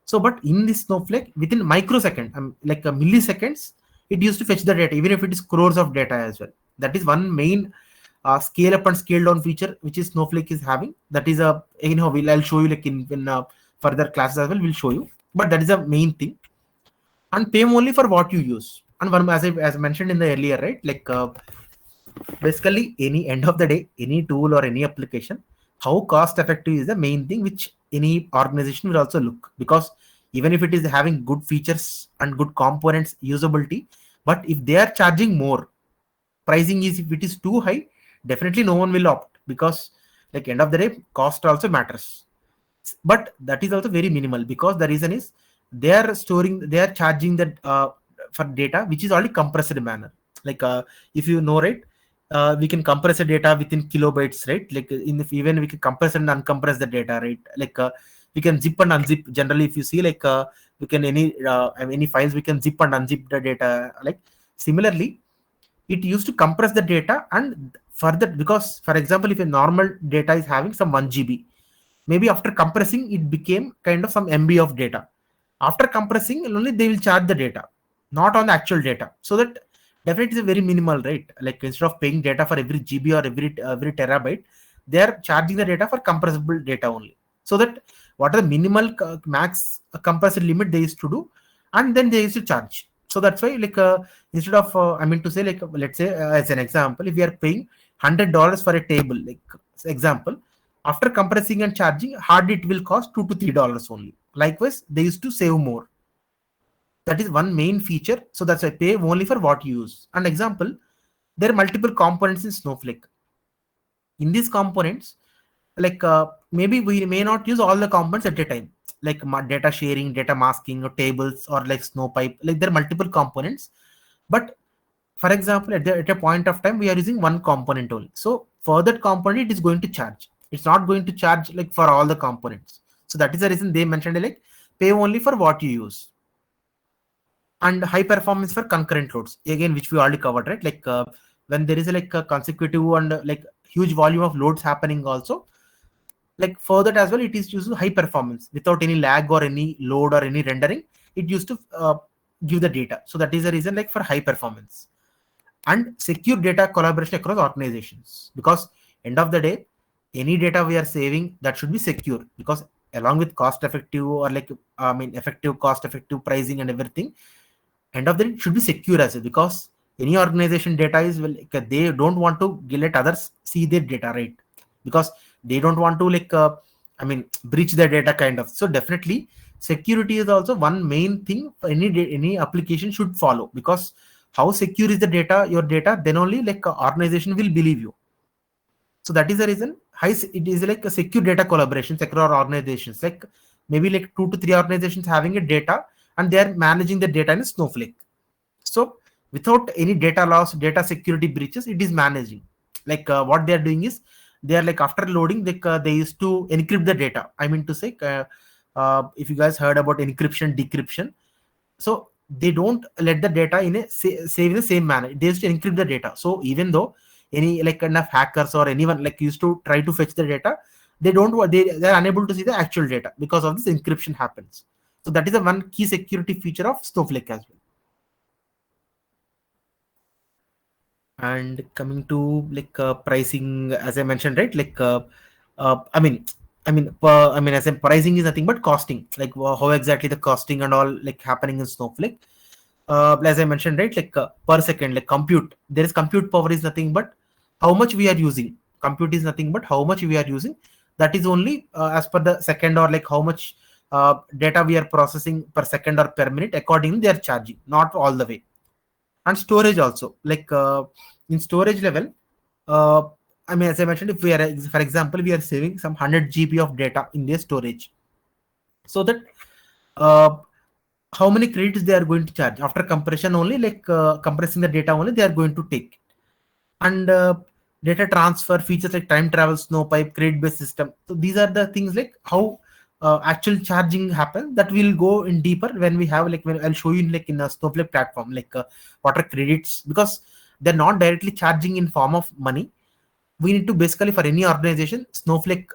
So, but in this Snowflake, within microsecond, like a milliseconds, it used to fetch the data, even if it is crores of data as well. That is one main scale up and scale down feature which is Snowflake is having. That is a I'll show you like in further classes as well. We'll show you, but that is a main thing. And pay only for what you use. And one as I mentioned in the earlier, right? Like basically any end of the day, any tool or any application, how cost effective is the main thing which any organization will also look, because even if it is having good features and good components usability, but if they are charging more, pricing is, if it is too high, definitely no one will opt, because like end of the day cost also matters, but that is also very minimal, because the reason is they are charging that for data which is already compressed manner. Like if you know, right, we can compress the data within kilobytes, right? Like even we can compress and uncompress the data, right? Like we can zip and unzip. Generally, if you see, like we can any files we can zip and unzip the data. Like similarly, it used to compress the data and further, because for example, if a normal data is having some 1 GB, maybe after compressing it became kind of some MB of data. After compressing, only they will charge the data, not on the actual data. So that definitely is a very minimal, right? Like instead of paying data for every GB or every terabyte, they are charging the data for compressible data only. So that what are the minimal max compressed limit they used to do, and then they used to charge. So that's why like instead of I mean to say, like let's say as an example, if we are paying $100 for a table, like example, after compressing and charging, hardly it will cost $2 to $3 only. Likewise, they used to save more. That is one main feature. So that's why pay only for what you use. An example, there are multiple components in Snowflake. In these components, maybe we may not use all the components at a time, like data sharing, data masking, or tables, or like Snowpipe. Like there are multiple components, but for example, at a point of time, we are using one component only. So for that component, it is going to charge. It's not going to charge like for all the components. So that is the reason they mentioned like pay only for what you use. And high performance for concurrent loads, again, which we already covered, right? When there is like a consecutive and like huge volume of loads happening also, like for that as well, it is used to high performance without any lag or any load or any rendering. It used to give the data. So that is the reason like for high performance. And secure data collaboration across organizations, because end of the day, any data we are saving, that should be secure, because along with cost effective or effective cost effective pricing and everything, end of the day it should be secure as well, because any organization data is they don't want to let others see their data, right? Because they don't want to breach their data kind of. So definitely security is also one main thing for any application should follow, because how secure is the data, your data, then only organization will believe you. So that is the reason it is like a secure data collaboration across organizations, like maybe like 2 to 3 organizations having a data, and they are managing the data in Snowflake. So without any data loss, data security breaches, it is managing. What they are doing is, they are like after loading, they used to encrypt the data. I mean to say, if you guys heard about encryption, decryption, so they don't let the data in a save in the same manner. They used to encrypt the data. So even though any like kind of hackers or anyone like used to try to fetch the data, they are unable to see the actual data because of this encryption happens. So that is the one key security feature of Snowflake as well. And coming to pricing, as I mentioned, right? As in pricing is nothing but costing, how exactly the costing and all like happening in Snowflake. As I mentioned, right? Per second, like compute, there is compute power is nothing but how much we are using. Compute is nothing but how much we are using. That is only as per the second, or like how much data we are processing per second or per minute. Accordingly, they are charging, not all the way. And storage also, in storage level, as I mentioned, if we are, for example, we are saving some 100 GB of data in their storage, so that how many credits they are going to charge after compression only, compressing the data only, they are going to take. And data transfer features like time travel, Snowpipe, credit based system. So these are the things like how actual charging happens. That will go in deeper when we have when I'll show you in a Snowflake platform, what are credits, because they're not directly charging in form of money. We need to basically, for any organization, Snowflake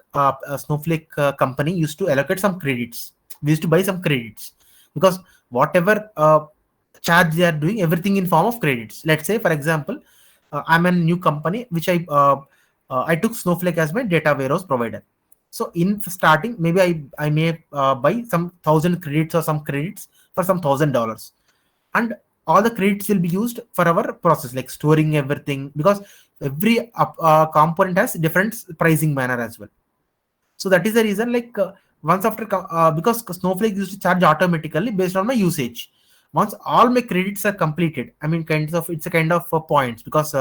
company used to allocate some credits. We used to buy some credits, because whatever charge they are doing, everything in form of credits. Let's say, for example, I'm a new company which I took Snowflake as my data warehouse provider. So in starting, maybe I may buy some 1,000 credits or some credits for some $1,000, and all the credits will be used for our process, like storing everything, because every component has different pricing manner as well. So that is the reason, once after because Snowflake used to charge automatically based on my usage. Once all my credits are completed, it's a kind of points, because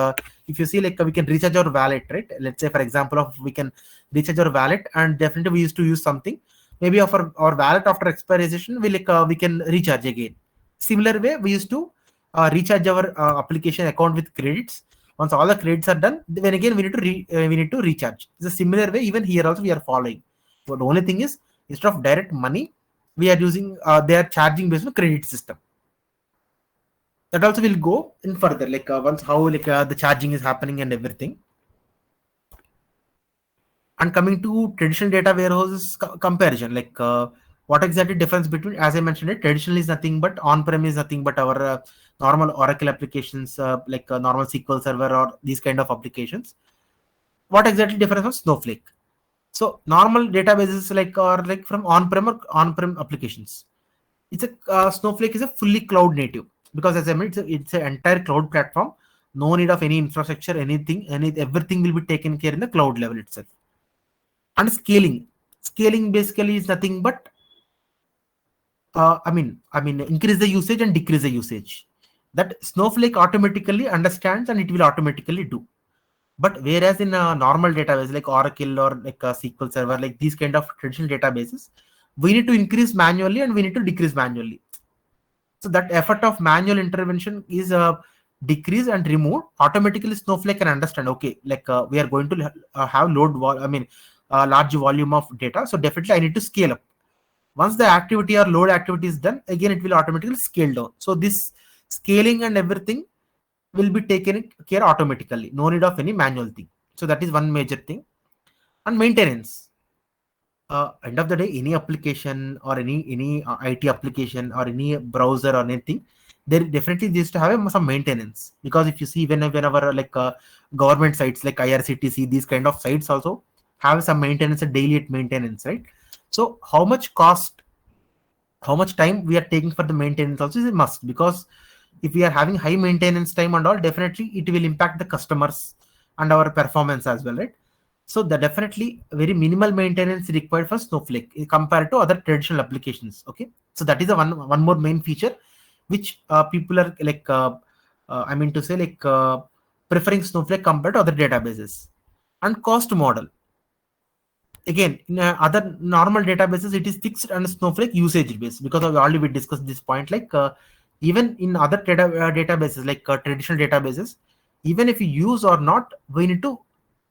if you see, we can recharge our wallet, right? Let's say, for example, we can recharge our wallet, and definitely we used to use something, maybe of our wallet after expiration, we can recharge again. Similar way, we used to recharge our application account with credits. Once all the credits are done, then again we need to recharge. It's a similar way. Even here also we are following. But the only thing is, instead of direct money, we are using they are charging based on credit system. That also will go in further, once how the charging is happening and everything. And coming to traditional data warehouses comparison, what exactly difference between, as I mentioned it, traditional is nothing but on-prem is nothing but our normal Oracle applications, normal SQL Server or these kind of applications. What exactly difference from Snowflake? So normal databases from on-prem or on-prem applications. It's a Snowflake is a fully cloud native, because as I mentioned, it's an entire cloud platform. No need of any infrastructure, everything will be taken care in the cloud level itself. And scaling basically is nothing but increase the usage and decrease the usage. That Snowflake automatically understands, and it will automatically do. But whereas in a normal database like Oracle or like a SQL Server, like these kind of traditional databases, we need to increase manually and we need to decrease manually. So that effort of manual intervention is decreased and removed. Automatically, Snowflake can understand. Okay, like we are going to have large volume of data. So definitely, I need to scale up. Once the activity or load activity is done, again it will automatically scale down. So this scaling and everything will be taken care automatically. No need of any manual thing. So that is one major thing. And maintenance. End of the day, any application or any IT application or any browser or anything, there definitely needs to have some maintenance. Because if you see whenever like government sites like IRCTC, these kind of sites also have some maintenance, a daily maintenance, right? So how much cost, how much time we are taking for the maintenance also is a must, because if we are having high maintenance time and all, definitely it will impact the customers and our performance as well, right? So the definitely very minimal maintenance required for Snowflake compared to other traditional applications. Okay, so that is the one more main feature which people are like I mean to say like preferring Snowflake compared to other databases. And cost model, again in other normal databases it is fixed and Snowflake usage based, because of already we discussed this point. Like even in other databases like traditional databases, even if you use or not, we need to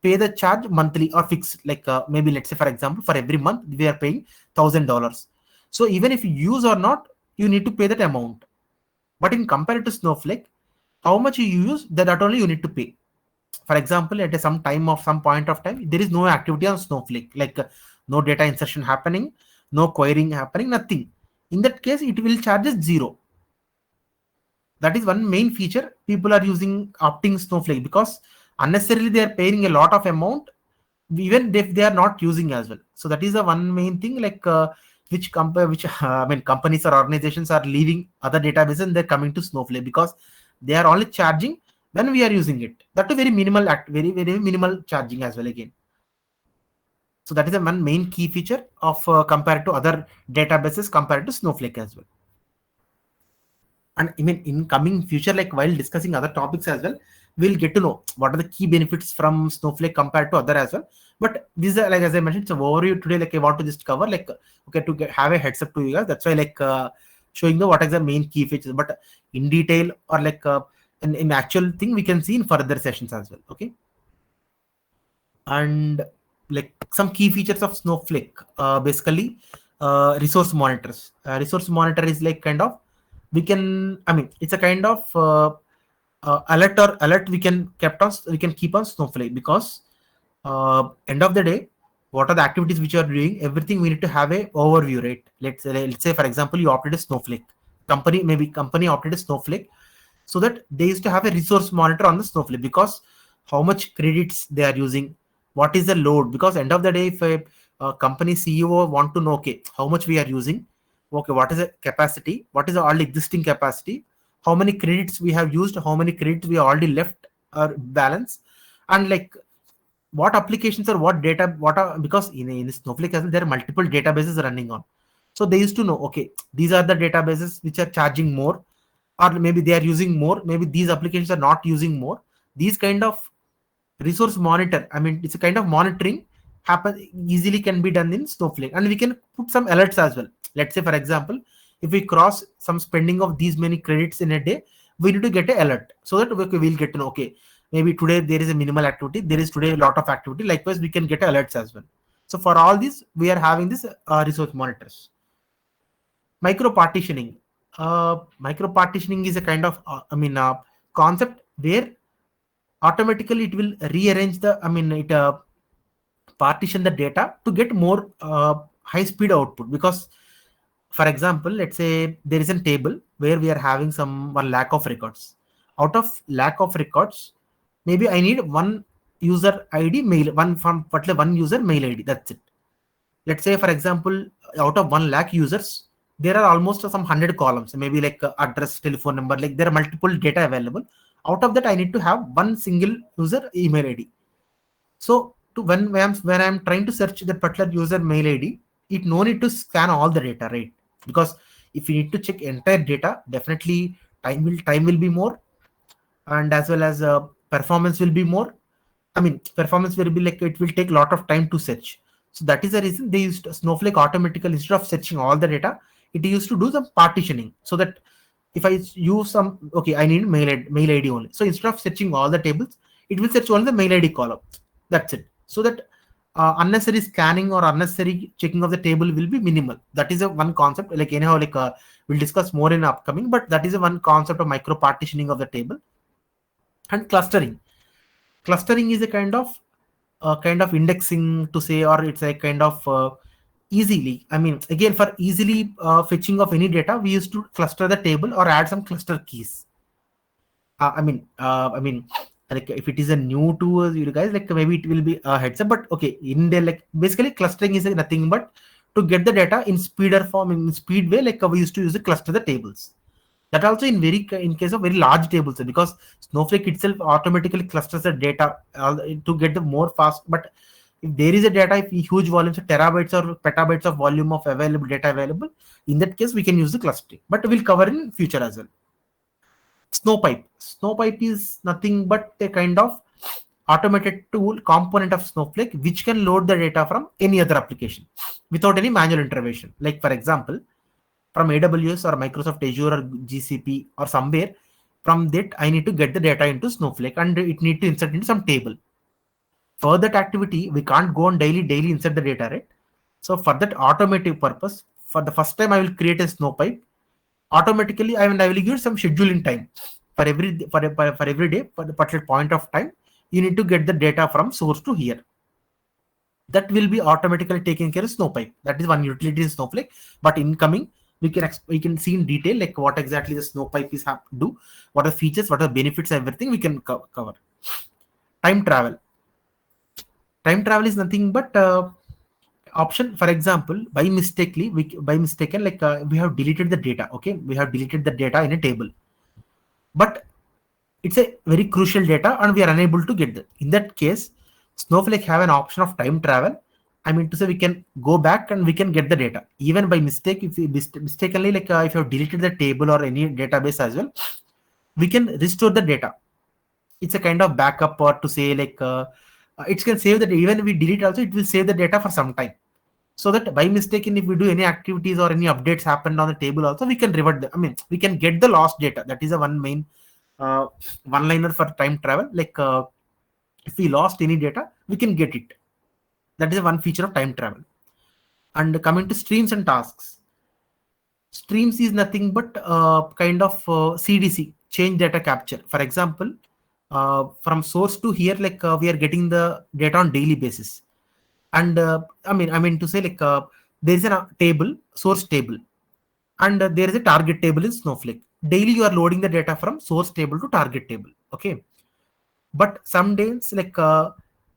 pay the charge monthly or fixed. Like maybe let's say for example, for every month we are paying $1,000. So even if you use or not, you need to pay that amount. But in compared to Snowflake, how much you use, that only you need to pay. For example, at some time of some point of time, there is no activity on Snowflake, like no data insertion happening, no querying happening, nothing. In that case, it will charge us zero. That is one main feature people are using opting Snowflake, because unnecessarily they are paying a lot of amount even if they are not using as well. So that is the one main thing, like which I mean companies or organizations are leaving other databases and they're coming to Snowflake, because they are only charging when we are using it. That is very minimal very minimal charging as well again. So that is the one main key feature of compared to other databases compared to Snowflake as well. And I mean in coming future, like while discussing other topics as well, we'll get to know what are the key benefits from Snowflake compared to other as well. But this is like, as I mentioned, it's an overview today. Like I want to just cover like okay, to have a heads up to you guys. That's why like showing the what is the main key features, but in detail or like in actual thing we can see in further sessions as well. Okay. And like some key features of Snowflake, basically resource monitors. Resource monitor is like kind of, we can, I mean it's a kind of alert we can keep on Snowflake, because end of the day, what are the activities which you are doing, everything we need to have a overview, right? Let's say for example you opted a Snowflake company, maybe company opted a Snowflake, so that they used to have a resource monitor on the Snowflake, because how much credits they are using, what is the load, because end of the day if a company CEO want to know, okay, how much we are using, okay, what is the capacity, what is the all existing capacity, how many credits we have used, how many credits we already left or balance, and like what applications or what data, what are, because in Snowflake as well, there are multiple databases running on. So they used to know, okay, these are the databases which are charging more, or maybe they are using more, maybe these applications are not using more. These kind of resource monitor, I mean it's a kind of monitoring happen easily can be done in Snowflake, and we can put some alerts as well. Let's say for example, if we cross some spending of these many credits in a day, we need to get an alert, so that we'll get to know, okay, maybe today there is a minimal activity, there is today a lot of activity, likewise we can get alerts as well. So for all these we are having this resource monitors. Micro partitioning, micro partitioning is a kind of concept where automatically it will rearrange the, I mean it partition the data to get more high speed output. Because for example, let's say there is a table where we are having some 1 lakh of records. Out of lakh of records, maybe I need one user ID mail, one from particular one user mail ID, that's it. Let's say for example, out of 1 lakh users, there are almost some 100 columns, maybe like address, telephone number, like there are multiple data available. Out of that I need to have one single user email ID. So to when I'm trying to search the particular user mail ID, it no need to scan all the data, right? Because if you need to check entire data, definitely time will be more, and as well as performance will be more, I mean, performance will be like it will take a lot of time to search. So that is the reason they used Snowflake automatically instead of searching all the data, it used to do some partitioning so that if I use some, okay, I need mail ID only. So instead of searching all the tables, it will search only the mail ID column. That's it. So that unnecessary scanning or unnecessary checking of the table will be minimal. That is a one concept. Like anyhow, like we'll discuss more in upcoming, but that is a one concept of micro partitioning of the table. And clustering. Clustering is a kind of indexing to say, or it's a kind of easily. I mean, again, for easily fetching of any data, we used to cluster the table or add some cluster keys. I mean, like if it is a new to you guys, like maybe it will be a heads up. But okay, in there, like basically clustering is nothing but to get the data in speeder form, in speed way. Like we used to use to cluster the tables. That also in case of very large tables, because Snowflake itself automatically clusters the data to get the more fast. But if there is a data, if huge volumes, terabytes or petabytes of volume of available data available, in that case we can use the clustering. But we'll cover in future as well. Snowpipe is nothing but a kind of automated tool component of Snowflake which can load the data from any other application without any manual intervention. Like for example, from AWS or Microsoft Azure or GCP or somewhere, from that I need to get the data into Snowflake and it need to insert into some table. For that activity, we can't go on daily insert the data, right? So for that automatic purpose, for the first time I will create a Snowpipe. Automatically I will give some scheduling time for every for every day, for the particular point of time you need to get the data from source to here. That will be automatically taken care of Snowpipe. That is one utility in Snowflake. But incoming, we can see in detail like what exactly the Snowpipe is have to do, what are the features, what are the benefits, everything we can cover. Time travel is nothing but option. For example, by mistaken like we have deleted the data. Okay, we have deleted the data in a table, but it's a very crucial data and we are unable to get that. In that case, Snowflake have an option of time travel. I mean to say we can go back and we can get the data even by mistake. If we mistakenly like if you have deleted the table or any database as well, we can restore the data. It's a kind of backup, or to say like it can save that even if we delete also, it will save the data for some time. So that by mistake, if we do any activities or any updates happened on the table also, we can revert we can get the lost data. That is a one main one liner for time travel. Like if we lost any data, we can get it. That is one feature of time travel. And coming to streams and tasks, streams is nothing but kind of CDC, change data capture. For example, from source to here, like we are getting the data on daily basis. And I mean to say like there is a table, source table, and there is a target table in Snowflake. Daily you are loading the data from source table to target table. Okay, but some days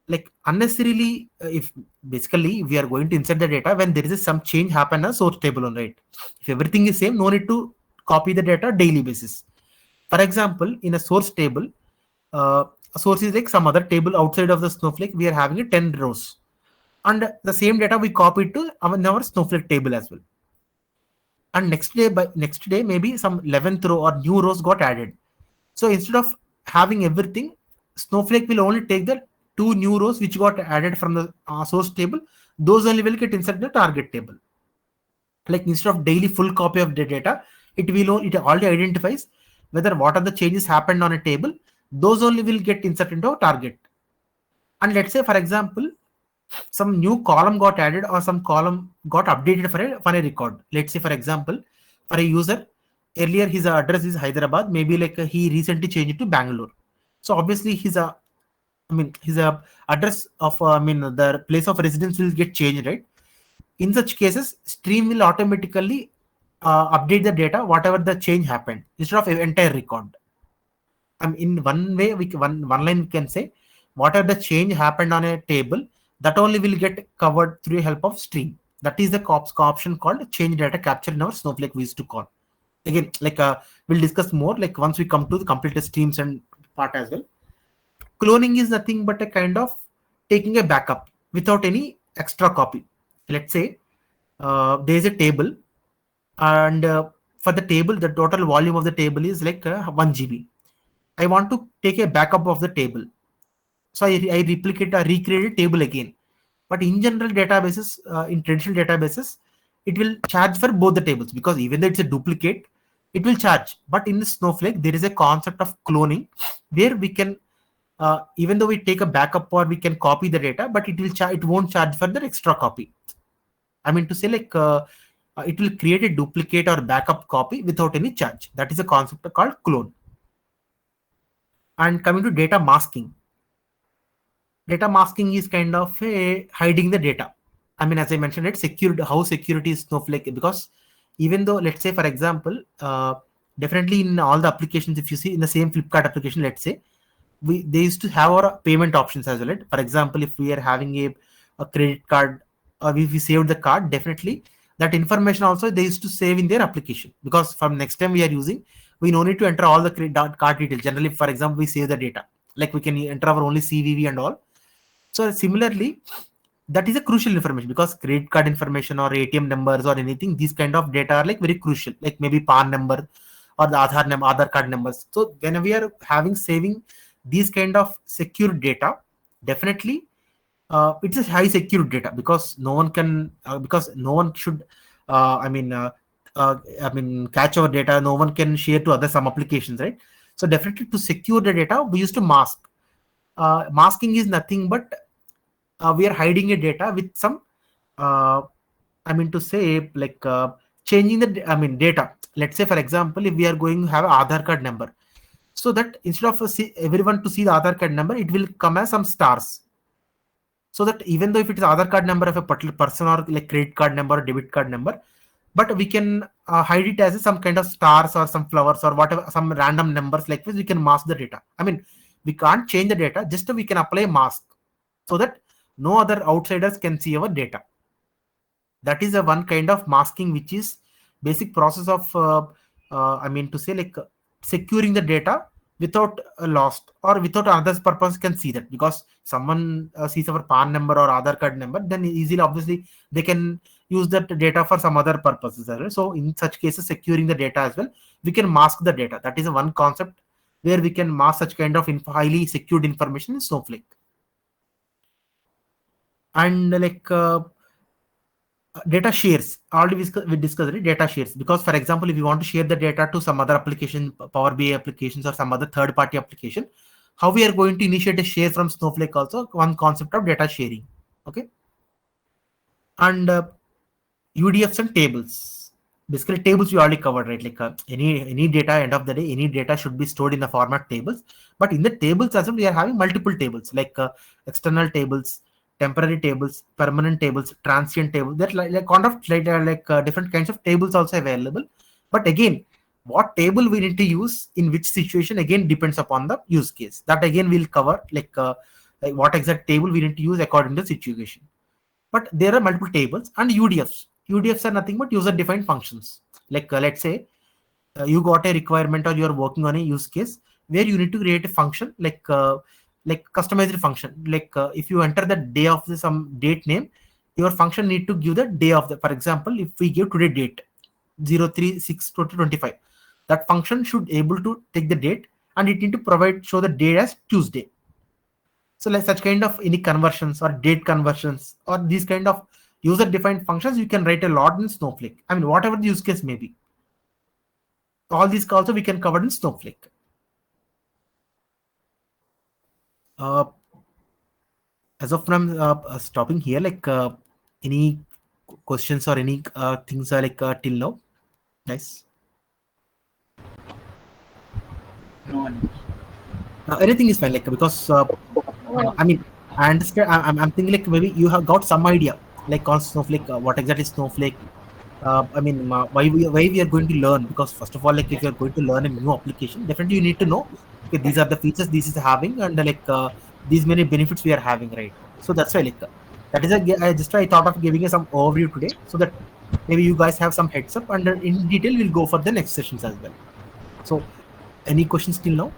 like unnecessarily if basically we are going to insert the data when there is some change happen on source table on, right? If everything is same, no need to copy the data daily basis. For example, in a source table, a source is like some other table outside of the Snowflake, we are having a 10 rows, and the same data we copied to our Snowflake table as well. And next day maybe some 11th row or new rows got added. So instead of having everything, Snowflake will only take the 2 new rows which got added from the source table. Those only will get inserted in the target table. Like instead of daily full copy of the data, it already identifies whether what are the changes happened on a table. Those only will get inserted into a target. And let's say, for example, some new column got added or some column got updated for a record. Let's say, for example, for a user, earlier his address is Hyderabad, maybe like he recently changed it to Bangalore. So obviously his address of the place of residence will get changed, right? In such cases, stream will automatically update the data whatever the change happened instead of an entire record. In one way, one line we can say whatever the change happened on a table, that only will get covered through help of stream. That is the option called change data capture in our Snowflake we used to call. Again, like we'll discuss more like once we come to the complete streams and part as well. Cloning is nothing but a kind of taking a backup without any extra copy. Let's say there is a table, and for the table, the total volume of the table is like 1 GB. I want to take a backup of the table. So I replicate or recreate a table again. But in general databases, in traditional databases, it will charge for both the tables, because even though it's a duplicate, it will charge. But in Snowflake, there is a concept of cloning, where we can, even though we take a backup or we can copy the data, but it won't charge for the extra copy. I mean to say, like, it will create a duplicate or backup copy without any charge. That is a concept called clone. And coming to data masking, data masking is kind of hiding the data. I mean, as I mentioned, it's secured. How security is Snowflake? Because even though, let's say, for example, definitely in all the applications, if you see in the same Flipkart application, let's say, they used to have our payment options as well. Right? For example, if we are having a credit card, or if we saved the card, definitely that information also they used to save in their application, because from next time we are using, we no need to enter all the card details. Generally, for example, we save the data, like we can enter our only CVV and all. So similarly, that is a crucial information, because credit card information or ATM numbers or anything, these kind of data are like very crucial, like maybe PAN number or the Aadhaar card numbers. So when we are having saving these kind of secure data, definitely it's a high secure data, because no one can because no one should catch our data. No one can share to other some applications, right? So definitely to secure the data, we used to mask. Masking is nothing but we are hiding a data with some to say, like, changing the data. Let's say, for example, if we are going to have an Aadhaar card number, so that instead of everyone to see the Aadhaar card number, it will come as some stars. So that even though if it is Aadhaar card number of a particular person, or like credit card number or debit card number, but we can hide it as some kind of stars or some flowers or whatever, some random numbers like this. We can mask the data. I mean, we can't change the data, just we can apply a mask, so that no other outsiders can see our data. That is a one kind of masking, which is basic process of to say, like, securing the data without lost, or without another's purpose can see that. Because someone sees our PAN number or Aadhaar card number, then easily, obviously, they can use that data for some other purposes as well. So in such cases, securing the data as well, we can mask the data. That is one concept where we can mask such kind of highly secured information in Snowflake. And like data shares, already we discussed it, data shares. Because for example, if you want to share the data to some other application, Power BI applications or some other third party application, how we are going to initiate a share from Snowflake, also one concept of data sharing. Okay. And UDFs and tables. Basically, tables we already covered, right? Like any data, end of the day, any data should be stored in the format tables. But in the tables as well, we are having multiple tables, like external tables, temporary tables, permanent tables, transient tables. That different kinds of tables also available. But again, what table we need to use in which situation again depends upon the use case. That again we'll cover, like what exact table we need to use according to the situation. But there are multiple tables. And UDFs. UDFs are nothing but user defined functions. Like let's say you got a requirement, or you are working on a use case where you need to create a function, like customized function. Like if you enter the day of some date name, your function need to give the day of the, for example, if we give today date 03/6/2025, that function should able to take the date, and it need to show the date as Tuesday. So like such kind of any conversions or date conversions or these kind of user defined functions, you can write a lot in Snowflake. I mean, whatever the use case may be, all these also we can cover in Snowflake. As of now, stopping here, like any questions or any things are like till now, guys? No one. Anything is fine, like, because I understand. I'm thinking like maybe you have got some idea, like on Snowflake, what exactly is Snowflake. Why we are going to learn? Because first of all, like if you are going to learn a new application, definitely you need to know, okay, these are the features this is having, and like these many benefits we are having, right? So that's why, like that is I thought of giving you some overview today, so that maybe you guys have some heads up, and in detail we'll go for the next sessions as well. So any questions till now?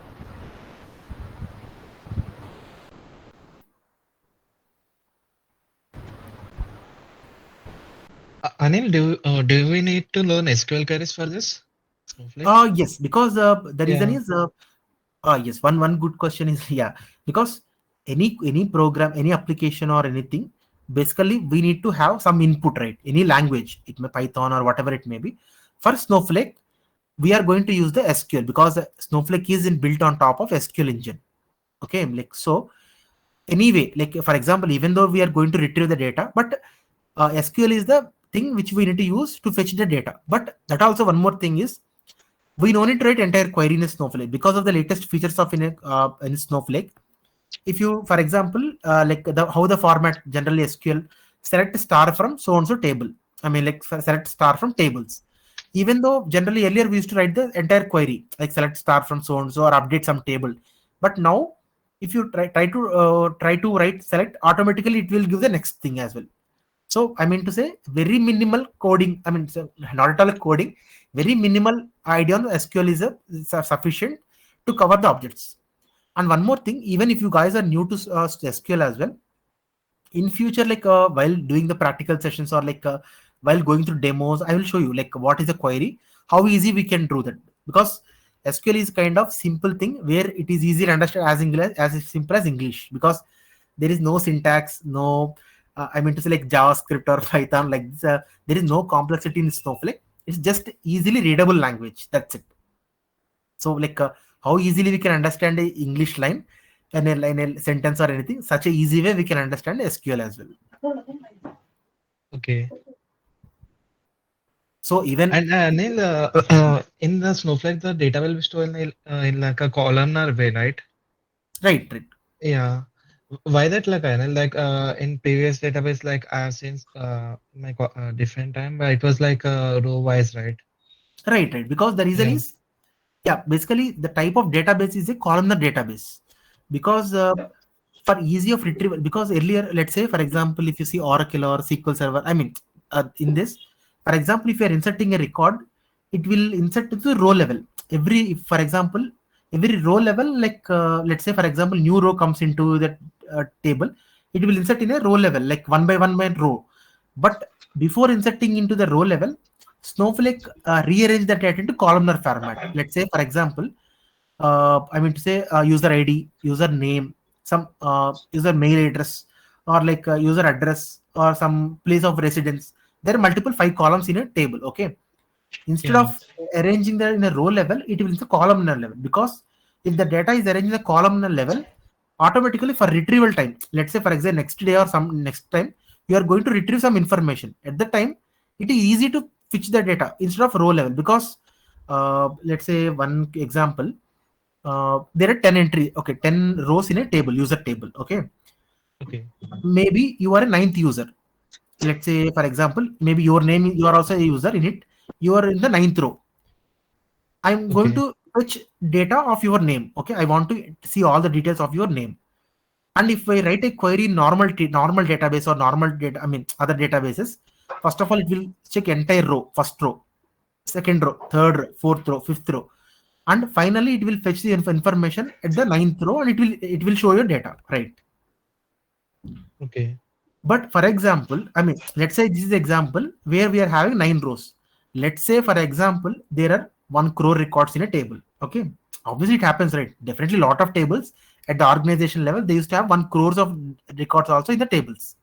Anil, do we need to learn SQL queries for this Snowflake? Yes, because the reason is yes, one good question is, yeah, because any program, any application or anything, basically we need to have some input, right? Any language, it may Python or whatever it may be. For Snowflake, we are going to use the SQL because Snowflake is built on top of SQL engine. Okay, like so. Anyway, like for example, even though we are going to retrieve the data, but SQL is the thing which we need to use to fetch the data. But that also one more thing is we don't need to write entire query in a Snowflake because of the latest features of in Snowflake. If you, for example, like how the format generally SQL select star from so and so table. I mean, like select star from tables. Even though generally earlier we used to write the entire query, like select star from so and so or update some table. But now, if you try to write select, automatically it will give the next thing as well. So I mean to say very minimal coding. I mean, so not at all coding. Very minimal idea on SQL is sufficient to cover the objects. And one more thing, even if you guys are new to SQL as well, in future, like while doing the practical sessions or like while going through demos, I will show you like what is a query, how easy we can do that. Because SQL is kind of simple thing where it is easy to understand as English, as simple as English, because there is no syntax, no, I mean to say like JavaScript or Python, like this, there is no complexity in Snowflake. It's just easily readable language. That's it. So like how easily we can understand a English line and a sentence or anything, such a easy way we can understand SQL as well. Okay. So even And Neil, in the Snowflake, the data will be stored in like a columnar way, right? right. Yeah. Why that like Anil? Like in previous database, like I have seen different time, but it was like row wise, right? Right. Because the reason Yeah. is, yeah, basically the type of database is a columnar database. Because for easy of retrieval, because earlier, let's say, for example, if you see Oracle or SQL Server, I mean, in this, for example, if you are inserting a record, it will insert to the row level. For example, every row level, like let's say, for example, new row comes into the table, it will insert in a row level, like one by row. But before inserting into the row level, Snowflake rearrange the data into columnar format. Let's say, for example, I mean to say user ID, user name, some user mail address, or like user address or some place of residence. There are multiple 5 columns in a table. Okay, instead Yeah. of arranging that in a row level, it will be a columnar level, because if the data is arranged in a columnar level, automatically for retrieval time, let's say for example next day or some next time, you are going to retrieve some information. At the time, it is easy to fetch the data instead of row level, because let's say one example, there are 10 entry, okay, 10 rows in a table, user table. Okay, Okay. maybe you are a ninth user. Let's say for example, maybe your name, you are also a user in it, you are in the ninth row. I'm going Okay. to fetch data of your name. Okay, I want to see all the details of your name. And if I write a query in normal database or normal data, I mean other databases, first of all, it will check entire row, first row, second row, third row, fourth row, fifth row, and finally it will fetch the information at the ninth row, and it will show your data, right? Okay. But for example, I mean, let's say this is example where we are having 9 rows. Let's say for example, there are 1 crore records in a table. Okay, obviously it happens, right? Definitely a lot of tables at the organization level, they used to have 1 crores of records also in the tables.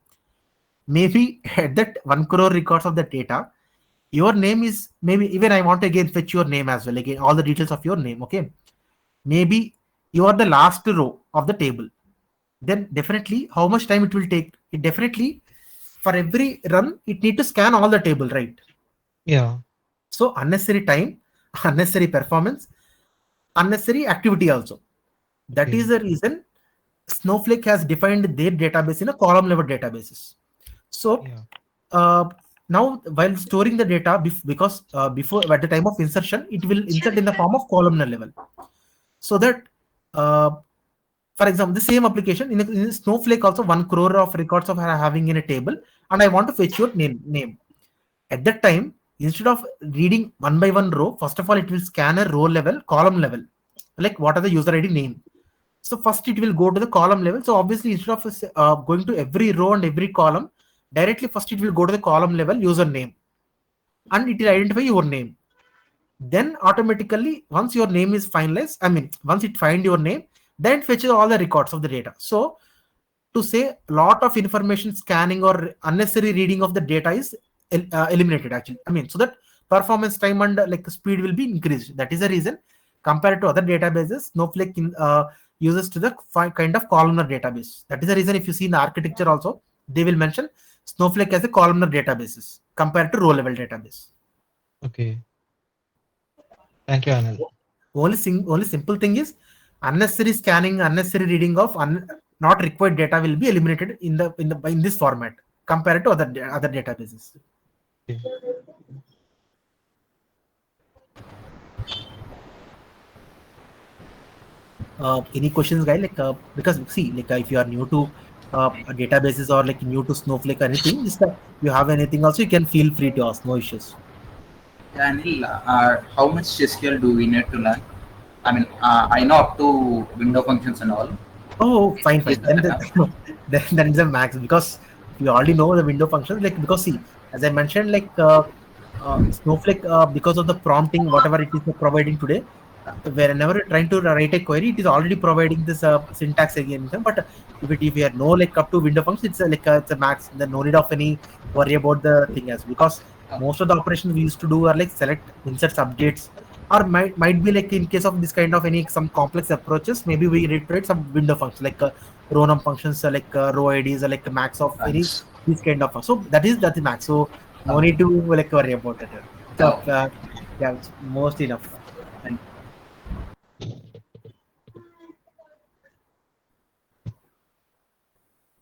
Maybe at that 1 crore records of the data, your name is, maybe even I want to again fetch your name as well, again all the details of your name. Okay, maybe you are the last row of the table. Then definitely how much time it will take? It definitely, for every run, it need to scan all the table, right? Yeah. So unnecessary time, unnecessary performance, unnecessary activity also. That is Okay. the reason Snowflake has defined their database in a column level databases. So Yeah. uh, now while storing the data, because before, at the time of insertion, it will insert in the form of columnar level, so that uh, for example, the same application in Snowflake also 1 crore of records of having in a table, and I want to fetch your name. At that time, instead of reading one by one row, first of all, it will scan a row level, column level, like what are the user ID name. So first it will go to the column level. So obviously instead of going to every row and every column, directly first it will go to the column level username, and it will identify your name. Then automatically, once your name is finalized, I mean once it find your name, then it fetches all the records of the data. So to say a lot of information scanning or unnecessary reading of the data is eliminated actually. I mean, so that performance time and like speed will be increased. That is the reason compared to other databases, Snowflake uses to the kind of columnar database. That is the reason if you see in the architecture also, they will mention Snowflake as a columnar databases compared to row level database. Okay. Thank you, Anil. Only simple thing is unnecessary scanning, unnecessary reading of not required data will be eliminated in this format compared to other databases. Okay. Any questions, guys? Like because see, like if you are new to databases or like new to Snowflake or anything, just you have anything also, you can feel free to ask. No issues. Yeah, Anil, how much SQL do we need to learn? I mean, I know up to window functions and all. Oh, fine, Is fine. that enough? Then it's a max because we already know the window functions. Like because see, as I mentioned, like Snowflake because of the prompting, whatever it is providing today, whenever you're trying to write a query, it is already providing this syntax again. But if you know like up to window functions, it's it's a max. Then no need of any worry about the thing as because most of the operations we used to do are like select, insert, updates, or might be like in case of this kind of some complex approaches, maybe we reiterate some window functions like row num functions, like row IDs, or like the max of any Nice. this kind of. So that's the max. So no Okay. need to like worry about it. So Oh, yeah, it's most enough. and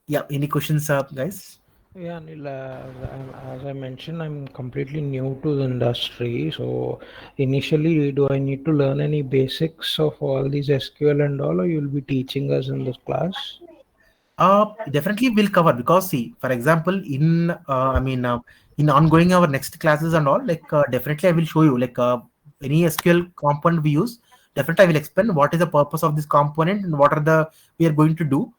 Yeah, any questions, guys? Yeah, Anil, as I mentioned, I'm completely new to the industry. So initially, do I need to learn any basics of all these SQL and all, or you'll be teaching us in this class? Definitely we'll cover because see, for example, in ongoing our next classes and all, like definitely I will show you like any SQL component we use. Definitely I will explain what is the purpose of this component and what are the we are going to do.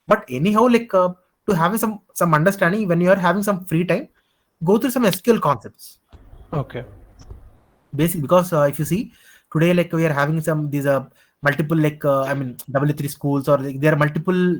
But anyhow, like to have some understanding when you are having some free time, go through some SQL concepts. Okay. Basic because if you see today, like we are having some these multiple like W3 schools or like, there are multiple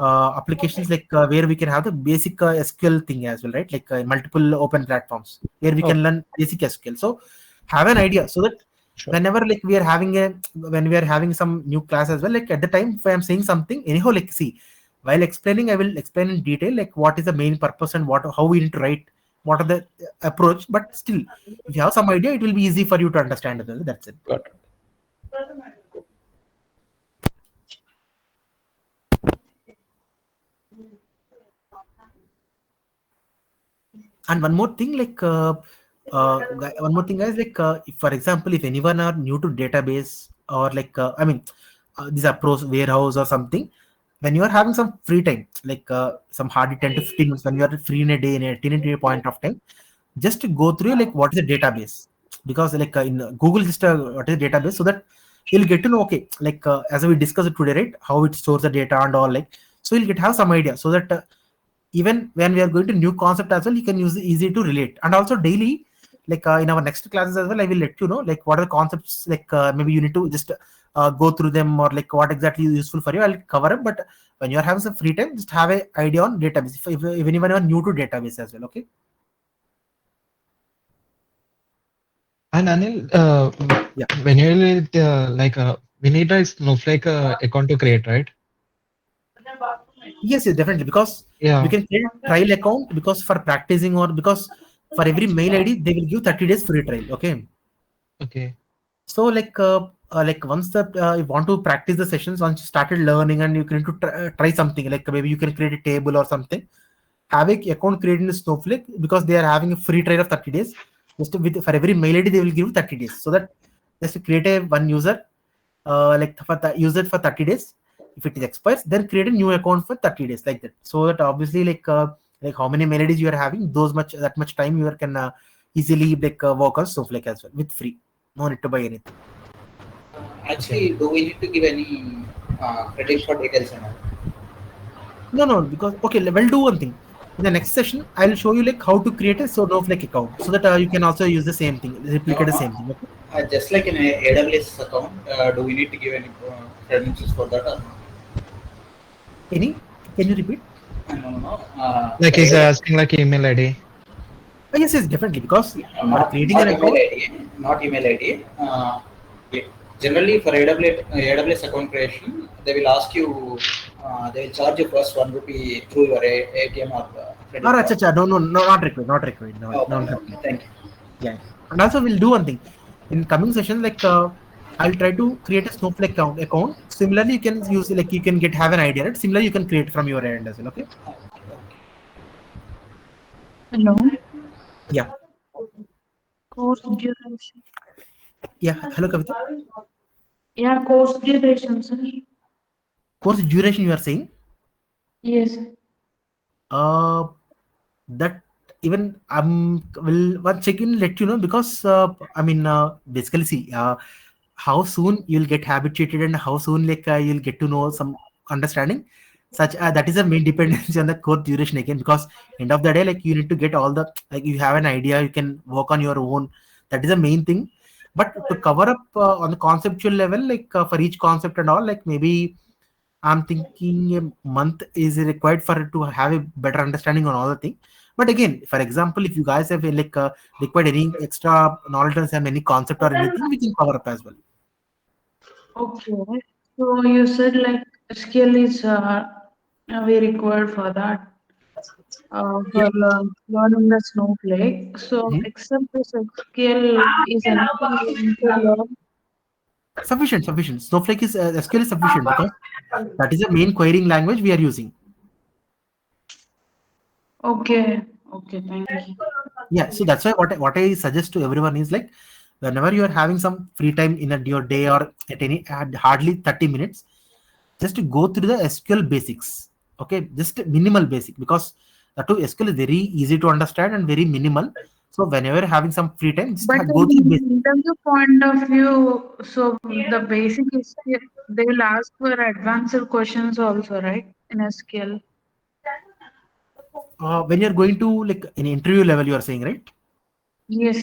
applications like where we can have the basic SQL thing as well, right? Like multiple open platforms where we can Okay. learn basic SQL. So have an idea so that Sure. whenever like when we are having some new class as well, like at the time if I am saying something anyhow, like see, while explaining I will explain in detail like what is the main purpose and how we need to write, what are the approach, but still if you have some idea it will be easy for you to understand as well. That's it. Got it. And one more thing, like one more thing guys, like if, for example, if anyone are new to database or like these are pros warehouse or something, when you are having some free time, like some hardly 10 to 15 minutes, when you are free in a day, in a point of time, just to go through like what is a database, because like in Google just what is a database, so that you'll get to know, okay, like as we discussed today, right, how it stores the data and all, like so you'll get have some idea, so that even when we are going to new concept as well, you can use it easy to relate. And also daily, like in our next classes as well, I will let you know like what are the concepts, like maybe you need to just go through them, or like what exactly is useful for you, I'll cover it. But when you're having some free time, just have an idea on database if anyone are new to database as well. Okay. And Anil, Yeah. when you we need a Snowflake account to create, right? Yes, definitely, because we Yeah. can create trial account, because for practicing, or because for every mail ID they will give 30 days free trial. Okay. Okay. So like once that you want to practice the sessions, once you started learning and you can to try something, like maybe you can create a table or something, have a account created in Snowflake, because they are having a free trial of 30 days. Just with for every mail ID they will give 30 days, so that just to create a one user, like for use it for 30 days. If it is expires, then create a new account for 30 days, like that. So that obviously like how many mail IDs you are having, that much time you can easily like work on Snowflake as well with free. No need to buy anything. actually, do we need to give any credit for details and all? No, because okay, we'll do one thing. In the next session, I'll show you like how to create a Snowflake account, so that you can also use the same thing, replicate the same thing. Okay? Just like in a AWS account, do we need to give any credentials for that? Or not? Any? Can you repeat? No, no, no. Like For he's AWS, asking like email ID. Yes, yes, definitely. Because for creating not an email account, ID, not email ID. Yeah. Generally, for AWS account creation, they will ask you, they will charge you first 1 rupee through your ATM or or credit card. acha, no, no, no, not required, not required, no, no, Okay, not okay, required. thank you. Yeah, yeah. And also we'll do one thing in coming session. Like I'll try to create a Snowflake account. Similarly, you can use like you can get have an idea. Right? Similarly, you can create from your end as well. Okay. Hello. Yeah. Course duration. Yeah. Hello, Kavita. Yeah, course duration, sir. Course duration you are saying. Yes. Uh, that even will one check in let you know because basically see how soon you'll get habituated and how soon like you'll get to know some understanding such that is a main dependency on the course duration again, because end of the day like you need to get all the like you have an idea, you can work on your own. That is the main thing. But to cover up on the conceptual level, like for each concept and all, like maybe I'm thinking a month is required for to have a better understanding on all the things. But again, for example, if you guys have required any extra knowledge on some any concept or anything, we can cover up as well. Okay. So you said like skill is we required for that Yeah. for learning the Snowflake. So Mhm. except this skill is anything we need to learn. Sufficient, sufficient. Snowflake is SQL is sufficient because that is the main querying language we are using. Okay. Okay. Thank you. Yeah, so that's why what I suggest to everyone is like whenever you are having some free time in your day or at hardly 30 minutes, just to go through the SQL basics. Okay, just minimal basic because the two SQL is very easy to understand and very minimal. So whenever you're having some free time, just But go through in basic. interview point of view, so the basic is they will ask for advanced questions also, right? In SQL. When you're going to like an interview level, you are saying, right? Yes.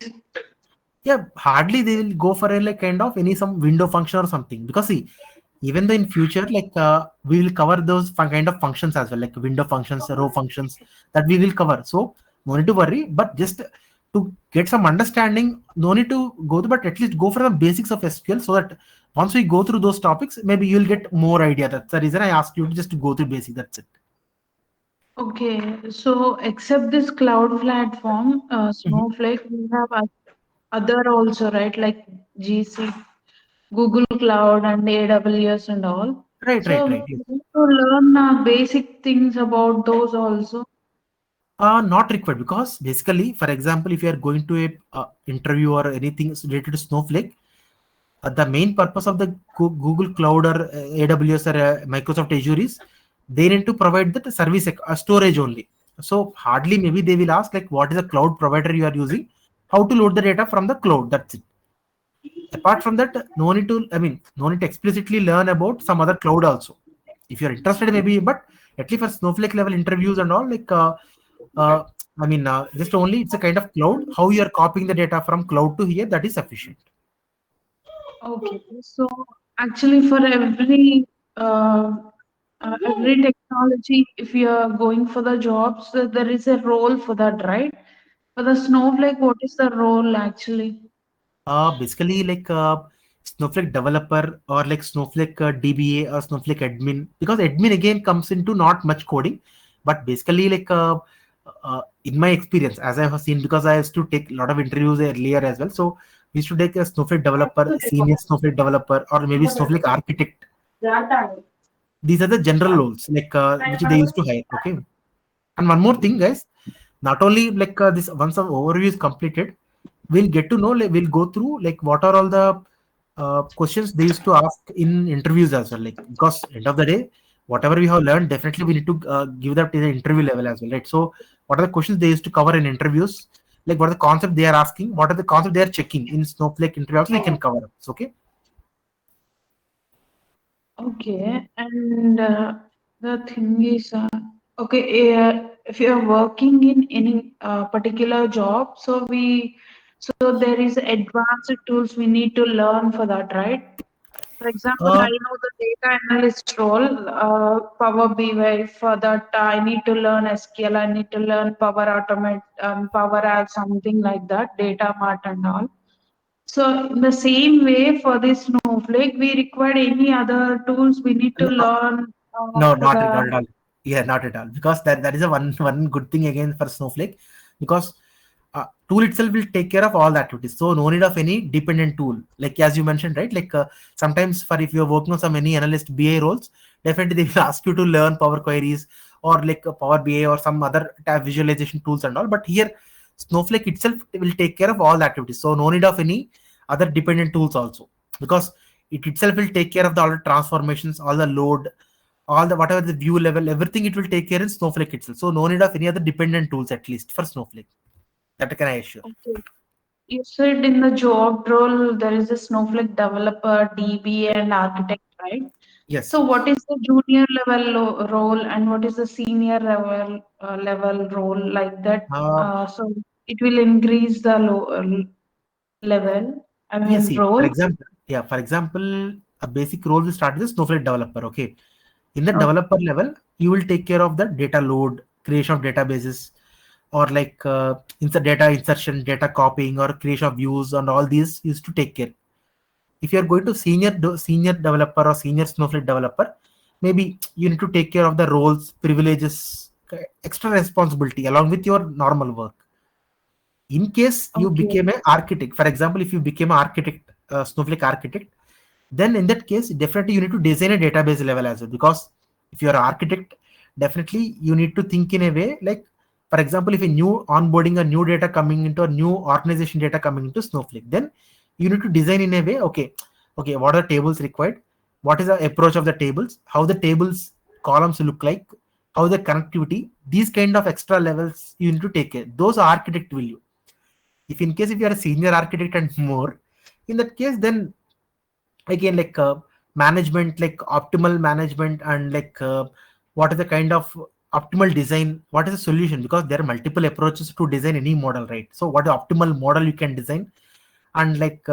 Yeah, hardly they will go for a like kind of any some window function or something, because see, even though in future like we will cover those kind of functions as well, like window functions, row functions, that we will cover. So no need to worry, but just to get some understanding, no need to go to, but at least go for the basics of SQL, so that once we go through those topics, maybe you'll get more idea. That's the reason I asked you to just to go through basic. That's it. Okay. So except this cloud platform, Mhm. Snowflake, we have other also, right? Like GC, Google Cloud, and AWS and all. Right, right, So right. we need to learn basic things about those also. Not required, because basically, for example, if you are going to a interview or anything related to Snowflake, the main purpose of the Google Cloud or AWS or Microsoft Azure is they need to provide that service storage only. So hardly maybe they will ask like what is the cloud provider you are using, how to load the data from the cloud. That's it. Apart from that, no need to. I mean, no need to explicitly learn about some other cloud also. If you're interested, maybe, but at least for Snowflake level interviews and all, like uh, just only it's a kind of cloud. How you are copying the data from cloud to here, that is sufficient. Okay. So actually, for uh, every technology, if you are going for the jobs, there is a role for that, right? For the Snowflake, what is the role actually? Basically like Snowflake developer or like Snowflake DBA or Snowflake admin, because admin again comes into not much coding, but basically like in my experience, as I have seen, because I used to take a lot of interviews earlier as well, so we used to take a Snowflake developer, senior Snowflake developer, or maybe Snowflake architect. These are the general roles like which they used to hire. Okay. And one more thing, guys, not only like this, once the overview is completed, we'll get to know, like, we'll go through like what are all the questions they used to ask in interviews as well. Like, because end of the day, whatever we have learned, definitely we need to give that to the interview level as well, right? So, what are the questions they used to cover in interviews? Like, what are the concept they are asking? What are the concept they are checking in Snowflake interview? Also, we can cover up. Okay. Okay, and the thing is, okay, if you're working in any particular job, so there is advanced tools we need to learn for that, right? For example, I know the data analyst role, Power BI. For that, I need to learn SQL. I need to learn Power Automate, Power Apps, something like that, data mart and all. So in the same way, for this Snowflake, we require any other tools we need to No, learn no, for not at all. the. Not at all. Yeah, not at all. Because that is a one good thing again for Snowflake, because tool itself will take care of all the activities. So no need of any dependent tool. Like as you mentioned, right? Like sometimes for if you're working on some any analyst BA roles, definitely they will ask you to learn Power Queries or like Power BI or some other tab visualization tools and all. But here Snowflake itself will take care of all the activities. So no need of any other dependent tools also, because it itself will take care of the all the transformations, all the load, all the whatever the view level, everything it will take care in Snowflake itself. So no need of any other dependent tools, at least for Snowflake. That can I assure. Okay. You said in the job role there is a Snowflake developer, DBA, and architect, right? Yes. So what is the junior level role and what is the senior level role like that? Uh, So it will increase the level. I yes. mean See, for role. example, yeah. For example, a basic role will start with a Snowflake developer. Okay. In the Okay. developer level, you will take care of the data load, creation of databases, or like insert data insertion, data copying, or creation of views, and all these used to take care. If you are going to senior developer or senior Snowflake developer, maybe you need to take care of the roles, privileges, extra responsibility along with your normal work. In case you Okay. became an architect, for example, if you became an architect, Snowflake architect, then in that case definitely you need to design a database level as well, because if you are an architect, definitely you need to think in a way like, for example, if a new onboarding a new data coming into a new organization data coming into Snowflake, then you need to design in a way, okay, what are the tables required, what is the approach of the tables, how the tables columns look like, how the connectivity, these kind of extra levels you need to take care. Those are architect will you. If in case if you are a senior architect and more, in that case, then again like management, like optimal management, and like what is the kind of optimal design, what is the solution, because there are multiple approaches to design any model, right? So what is the optimal model you can design, and like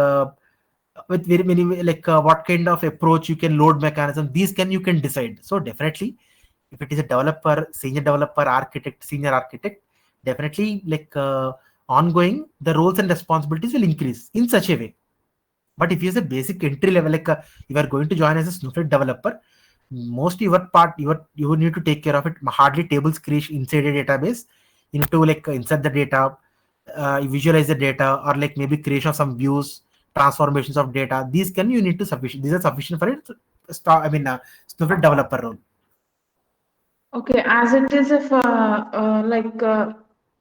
with very many like what kind of approach you can load mechanism, these can you can decide. So definitely if it is a developer, senior developer, architect, senior architect, definitely like ongoing the roles and responsibilities will increase in such a way. But if you use a basic entry level, like you are going to join as a Snowflake developer, most your part you need to take care of it. Hardly tables creation inside a database. You need to like insert the data, visualize the data, or like maybe creation of some views, transformations of data. These can you need to sufficient. These are sufficient for it. Snowflake developer role. Okay, as it is if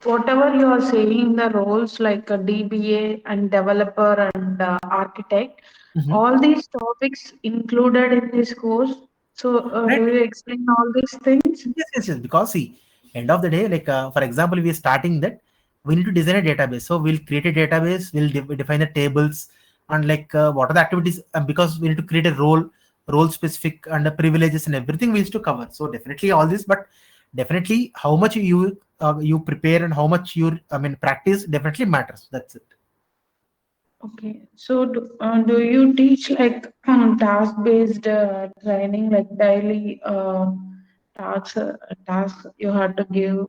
whatever you are saying, the roles like a DBA and developer and architect, Mhm. all these topics included in this course. So Right. do you explain all these things? Yes. Because see, end of the day, like for example, we are starting that we need to design a database. So we'll create a database. We'll define the tables and like what are the activities. Because we need to create a role specific and the privileges and everything we used to cover. So definitely all this, but definitely how much you prepare and how much you practice definitely matters. That's it. Okay, so do you teach like task-based training, like daily tasks you have to give?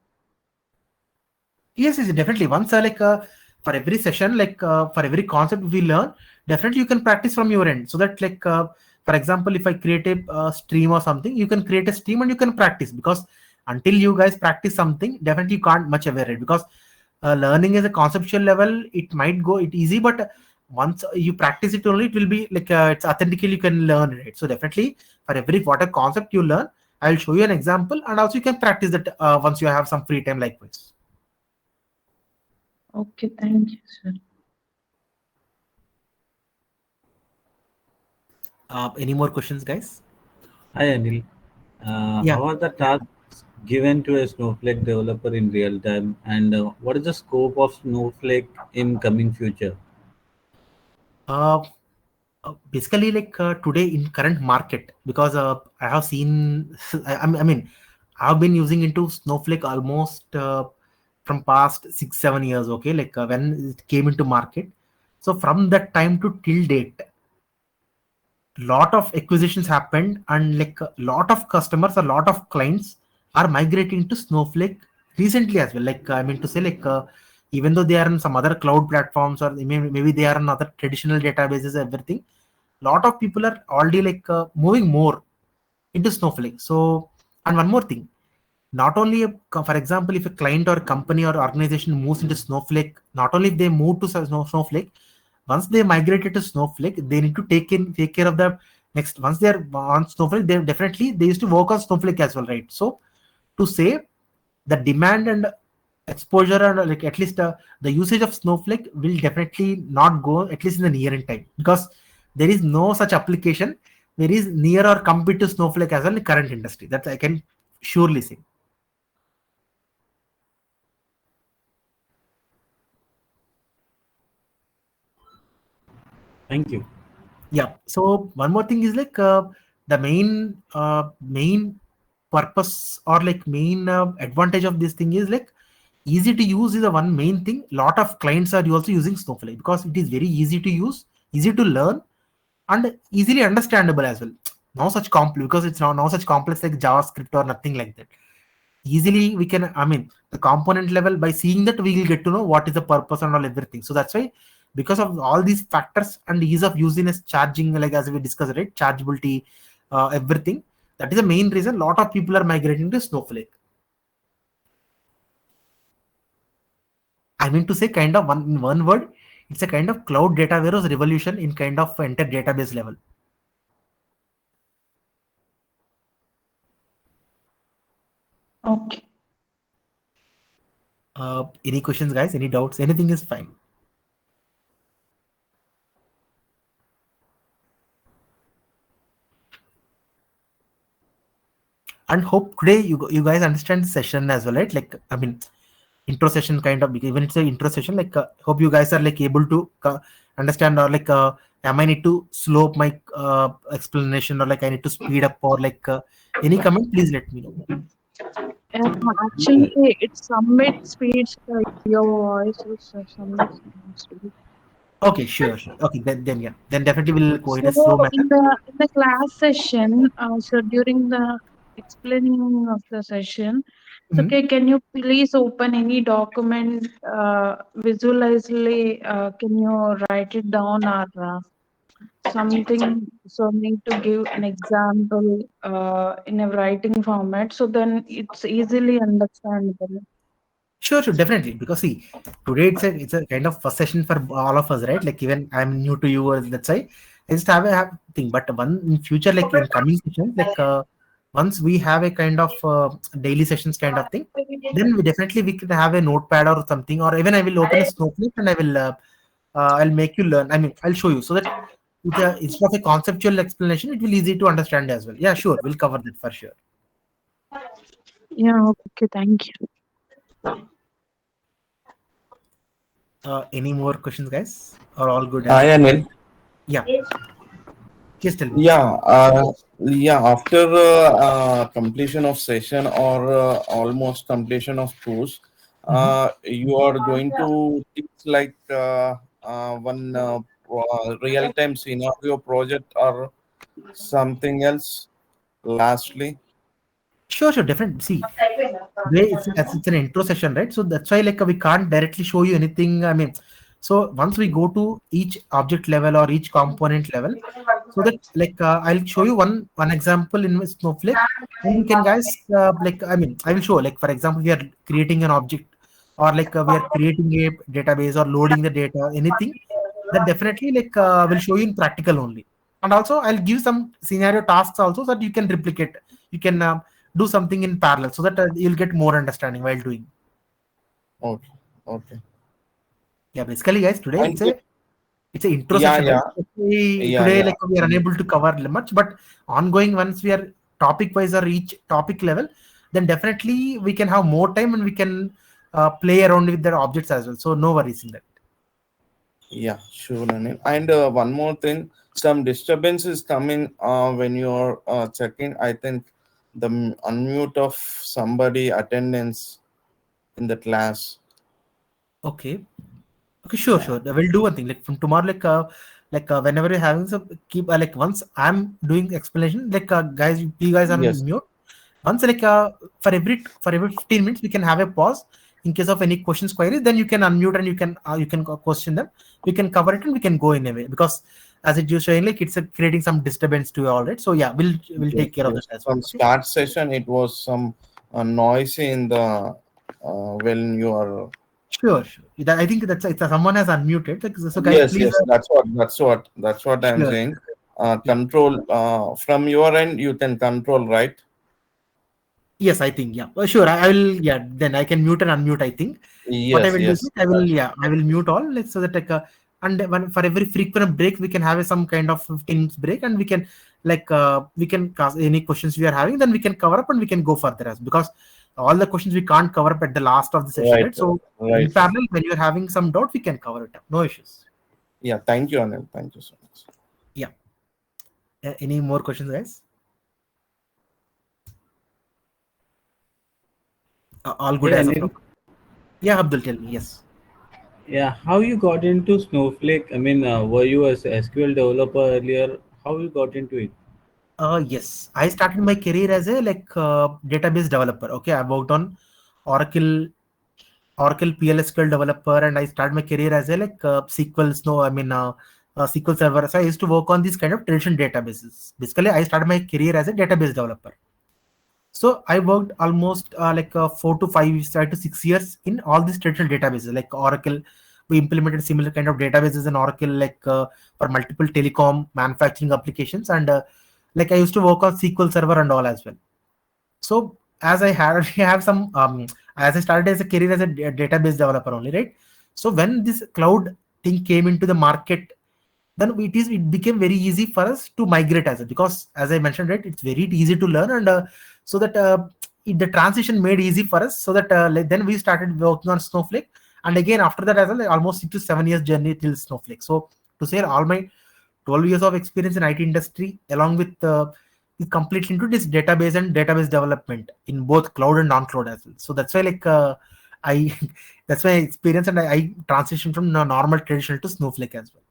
Yes, definitely. Once like for every session, like for every concept we learn, definitely you can practice from your end. So that like for example, if I create a stream or something, you can create a stream and you can practice, because until you guys practice something, definitely you can't much aware it, because learning is a conceptual level. It might go it easy, but once you practice it only, it will be like it's authentically you can learn it. So definitely for every what a concept you learn, I will show you an example, and also you can practice that once you have some free time likewise. Okay, thank you, sir. Any more questions, guys? Hi Anil, Yeah. how are the tasks given to a Snowflake developer in real time, and what is the scope of Snowflake in coming future? Uh, Basically, like today in current market, because I have seen, I mean, I've been using into Snowflake almost from past 6-7 years. Okay, like when it came into market. So from that time to till date, lot of acquisitions happened, and like a lot of customers, a lot of clients are migrating to Snowflake recently as well. Like I mean to say, like even though they are on some other cloud platforms, or maybe they are on other traditional databases, everything, lot of people are already like moving more into Snowflake. So, and one more thing, not only for example, if a client or company or organization moves into Snowflake, not only if they move to Snowflake, once they migrated to Snowflake, they need to take care of the next. Once they are on Snowflake, they used to work on Snowflake as well, right? So to say, the demand and exposure, and like at least the usage of Snowflake will definitely not go, at least in the near in time, because there is no such application where is near or compete to Snowflake as well in the current industry. That I can surely say. Thank you. Yeah. So one more thing is like the main purpose, or like main advantage of this thing is like easy to use is the one main thing. Lot of clients are also using Snowflake because it is very easy to use, easy to learn, and easily understandable as well. No such complex, because it's no such complex like JavaScript or nothing like that. Easily we can, I mean, the component level, by seeing that we will get to know what is the purpose and all everything. So that's why, because of all these factors and ease of usiness, charging, like as we discussed, right, chargeability, everything, that is the main reason a lot of people are migrating to Snowflake. I mean to say, kind of in one word, it's a kind of cloud data warehouse revolution in kind of entire database level. Okay. Any questions, guys? Any doubts? Anything is fine. And hope today you guys understand the session as well, right? Like I mean, intro session kind of, even it's an intro session. Like hope you guys are like able to understand, or like am I need to slow up my explanation, or like I need to speed up, or like any comment, please let me know. Actually, it submit speeds your voice is submit speed. Okay, sure. Okay, then yeah, then definitely we'll go in So a slow manner. in the class session, so during the explaining of the session, so Mhm. okay, can you please open any document visually? Can you write it down or something? So need to give an example in a writing format, so then it's easily understandable. Sure, definitely. Because see, today it's a kind of first session for all of us, right? Like even I'm new to you, or let's say I just have thing. But one in future, like in coming sessions, like once we have a kind of daily sessions kind of thing, then we can have a notepad or something, or even I will open a Snowflake and I will I'll make you learn. I mean, I'll show you so that instead of a conceptual explanation, it will easy to understand as well. Yeah, sure, we'll cover that for sure. Yeah, okay, thank you. Any more questions, guys? Or all good as Hi, well? Anil. Yeah, just tell me. Yeah, yeah. After completion of session, or almost completion of course, Mhm. you are going to teach like one real-time scenario project or something else. Lastly, Sure, definitely. See, today it's an intro session, right? So that's why like we can't directly show you anything. I mean, so once we go to each object level or each component level, so that like I'll show you one example in Snowflake, and you can guys like I mean I will show, like for example, we are creating an object, or like we are creating a database or loading the data, anything that definitely like will show you in practical only. And also I'll give some scenario tasks also, so that you can replicate, you can do something in parallel, so that you'll get more understanding while doing. okay, okay. Yeah, basically guys, today And it's a intro yeah, session, right? yeah, yeah, Today yeah. like we are unable to cover much, but ongoing, once we are topic wise or each topic level, then definitely we can have more time, and we can play around with the objects as well, so no worries in that. Yeah, sure, Anil. And one more thing, some disturbance is coming when you're checking. I think the unmute of somebody attendance in the class. Okay. Okay, sure. We'll do one thing. Like from tomorrow, like like whenever you're having some keep like once I'm doing explanation, like guys, you guys are on Yes. mute. Once like for every 15 minutes we can have a pause in case of any questions queries. Then you can unmute and you can question them. We can cover it and we can go in a way, because as it you're showing like it's creating some disturbance to you all, right? So yeah, we'll Yes, take care of yes. that as well. From Okay. start session, it was some noisy in the when you are. Sure. I think that's it's someone has unmuted. Like, so guys, Yes, please. yes. That's what I'm Sure. saying. Yeah. Control from your end, you can control, right? Yes, I think, yeah. Sure, I will, yeah, then I can mute and unmute, I think. What I Yes, will do is yes. I will, That's yeah, I will mute all, like, so that like, and for every frequent break, we can have some kind of 15 minutes break, and we can we can cast any questions we are having, then we can cover up and we can go further as, because all the questions we can't cover up at the last of the session, right, right? So in right. parallel, when you're having some doubt, we can cover it up. No issues. Yeah. Thank you, Anil. Thank you so much. Yeah. Any more questions, guys? All good Hey as of now. Anil, Yeah, Abdul, tell me. Yes. yeah, how you got into Snowflake? I mean, were you a SQL developer earlier? How you got into it? Yes, I started my career as a database developer. Okay, I worked on Oracle, Oracle PLSQL developer, and I started my career as a SQL Snow. SQL Server. So I used to work on these kind of traditional databases. Basically, I started my career as a database developer. So I worked almost 4 to 6 years in all these traditional databases like Oracle. We implemented similar kind of databases in Oracle for multiple telecom manufacturing applications, and I used to work on SQL Server and all as well. So as I had I have some as I started as a career as a database developer only, right? So when this cloud thing came into the market, then it became very easy for us to migrate as it, because as I mentioned, right, it's very easy to learn, and so that the transition made easy for us, so that then we started working on Snowflake, and again after that as well, almost 6 to 7 years journey till Snowflake. So to say all my 12 years of experience in IT industry along with is completely into this database and database development in both cloud and non-cloud as well. So that's why I that's my experience, and I transitioned from normal traditional to Snowflake as well.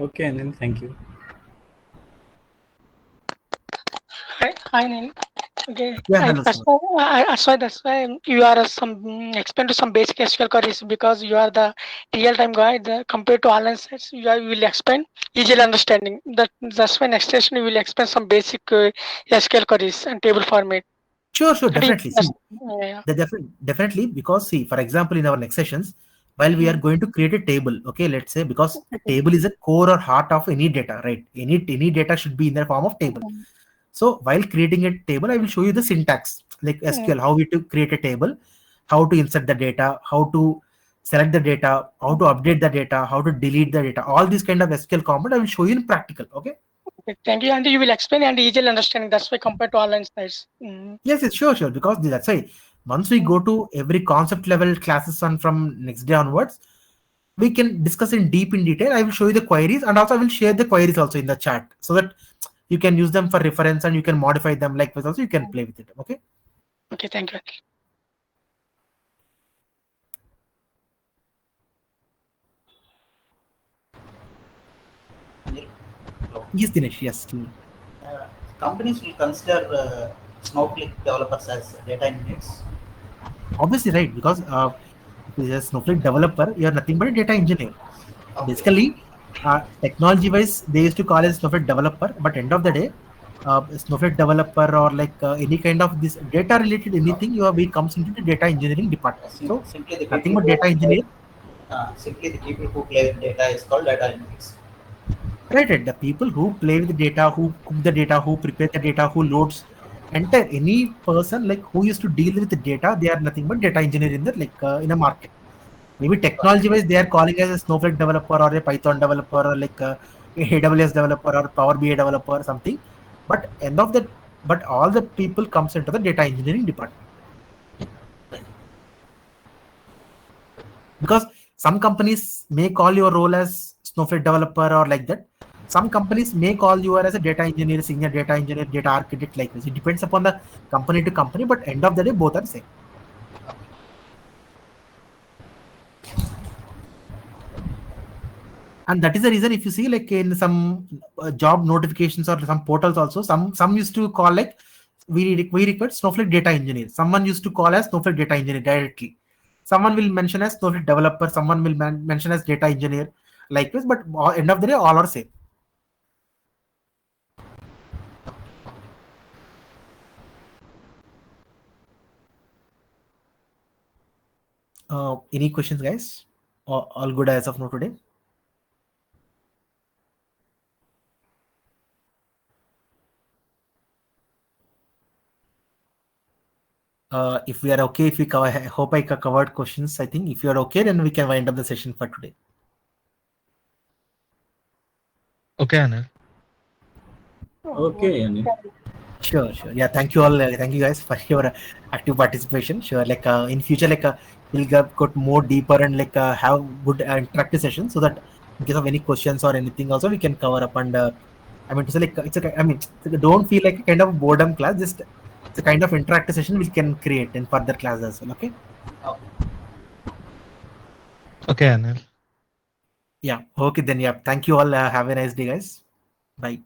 Okay, Anil, thank you. Hi, Neil. Okay, Yeah, hello, that's sir. why that's why you are explain to some basic SQL queries, because you are the real time guy. Compared to online sites, you will explain easily understanding. That's why next session you will explain some basic SQL queries and table format. Sure, And definitely. See, yeah. definitely, because see, for example, in our next sessions, while we are Mm, going to create a table, okay, let's say, because a okay. table is a core or heart of any data, right? Any data should be in the form of table. Mm, So while creating a table, I will show you the syntax, like mm, SQL, how we to create a table, how to insert the data, how to select the data, how to update the data, how to delete the data. All these kind of SQL component I will show you in practical. Okay. okay. Thank you. And you will explain and easily understanding. That's why compared to online sites. Yes, sure. Because that's why once we Mm. go to every concept level classes on from next day onwards, we can discuss in deep in detail. I will show you the queries, and also I will share the queries also in the chat, so that you can use them for reference and you can modify them likewise. Also, you can play with it. Okay. Okay, thank you. Anil, hello. Yes, Dinesh. Yes. Companies will consider Snowflake developers as data engineers. Obviously, right? Because if you're a Snowflake developer, you're nothing but a data engineer. Okay. Basically, technology-wise, they used to call it Snowflake developer, but end of the day, Snowflake developer or any kind of this data-related anything, we comes into the data engineering department. So Simply the nothing people but who data engineer. play with data is called data engineers. Right. The people who play with the data, who cook the data, who prepare the data, who loads, enter any person who used to deal with the data, they are nothing but data engineer in the in a market. Maybe technology wise, they are calling as a Snowflake developer or a Python developer or a AWS developer or Power BI developer or something. But but all the people comes into the data engineering department. Because some companies may call your role as Snowflake developer or like that. Some companies may call you as a data engineer, senior data engineer, data architect like this. It depends upon the company to company, but end of the day, both are same. And that is the reason, if you see like in some job notifications or some portals also, some used to call like we require Snowflake data engineer. Someone used to call as Snowflake data engineer directly. Someone will mention as Snowflake developer. Someone will mention as data engineer like this. But end of the day, all are same. Any questions, guys? All good as of now today? If we are okay, if we cover, I hope I covered questions. I think if you are okay, then we can wind up the session for today. Okay, Anil. Okay, Anil. Sure. Yeah, thank you all. Thank you guys for your active participation. Sure, like in future, like we'll got more deeper and like have good interactive sessions, so that in case of any questions or anything, also we can cover up. And I mean to say, like don't feel like a kind of boredom class. Just it's a kind of interactive session we can create in further class as well. Okay. Okay, Anil. Yeah. Okay then. Yeah. Thank you all. Have a nice day, guys. Bye.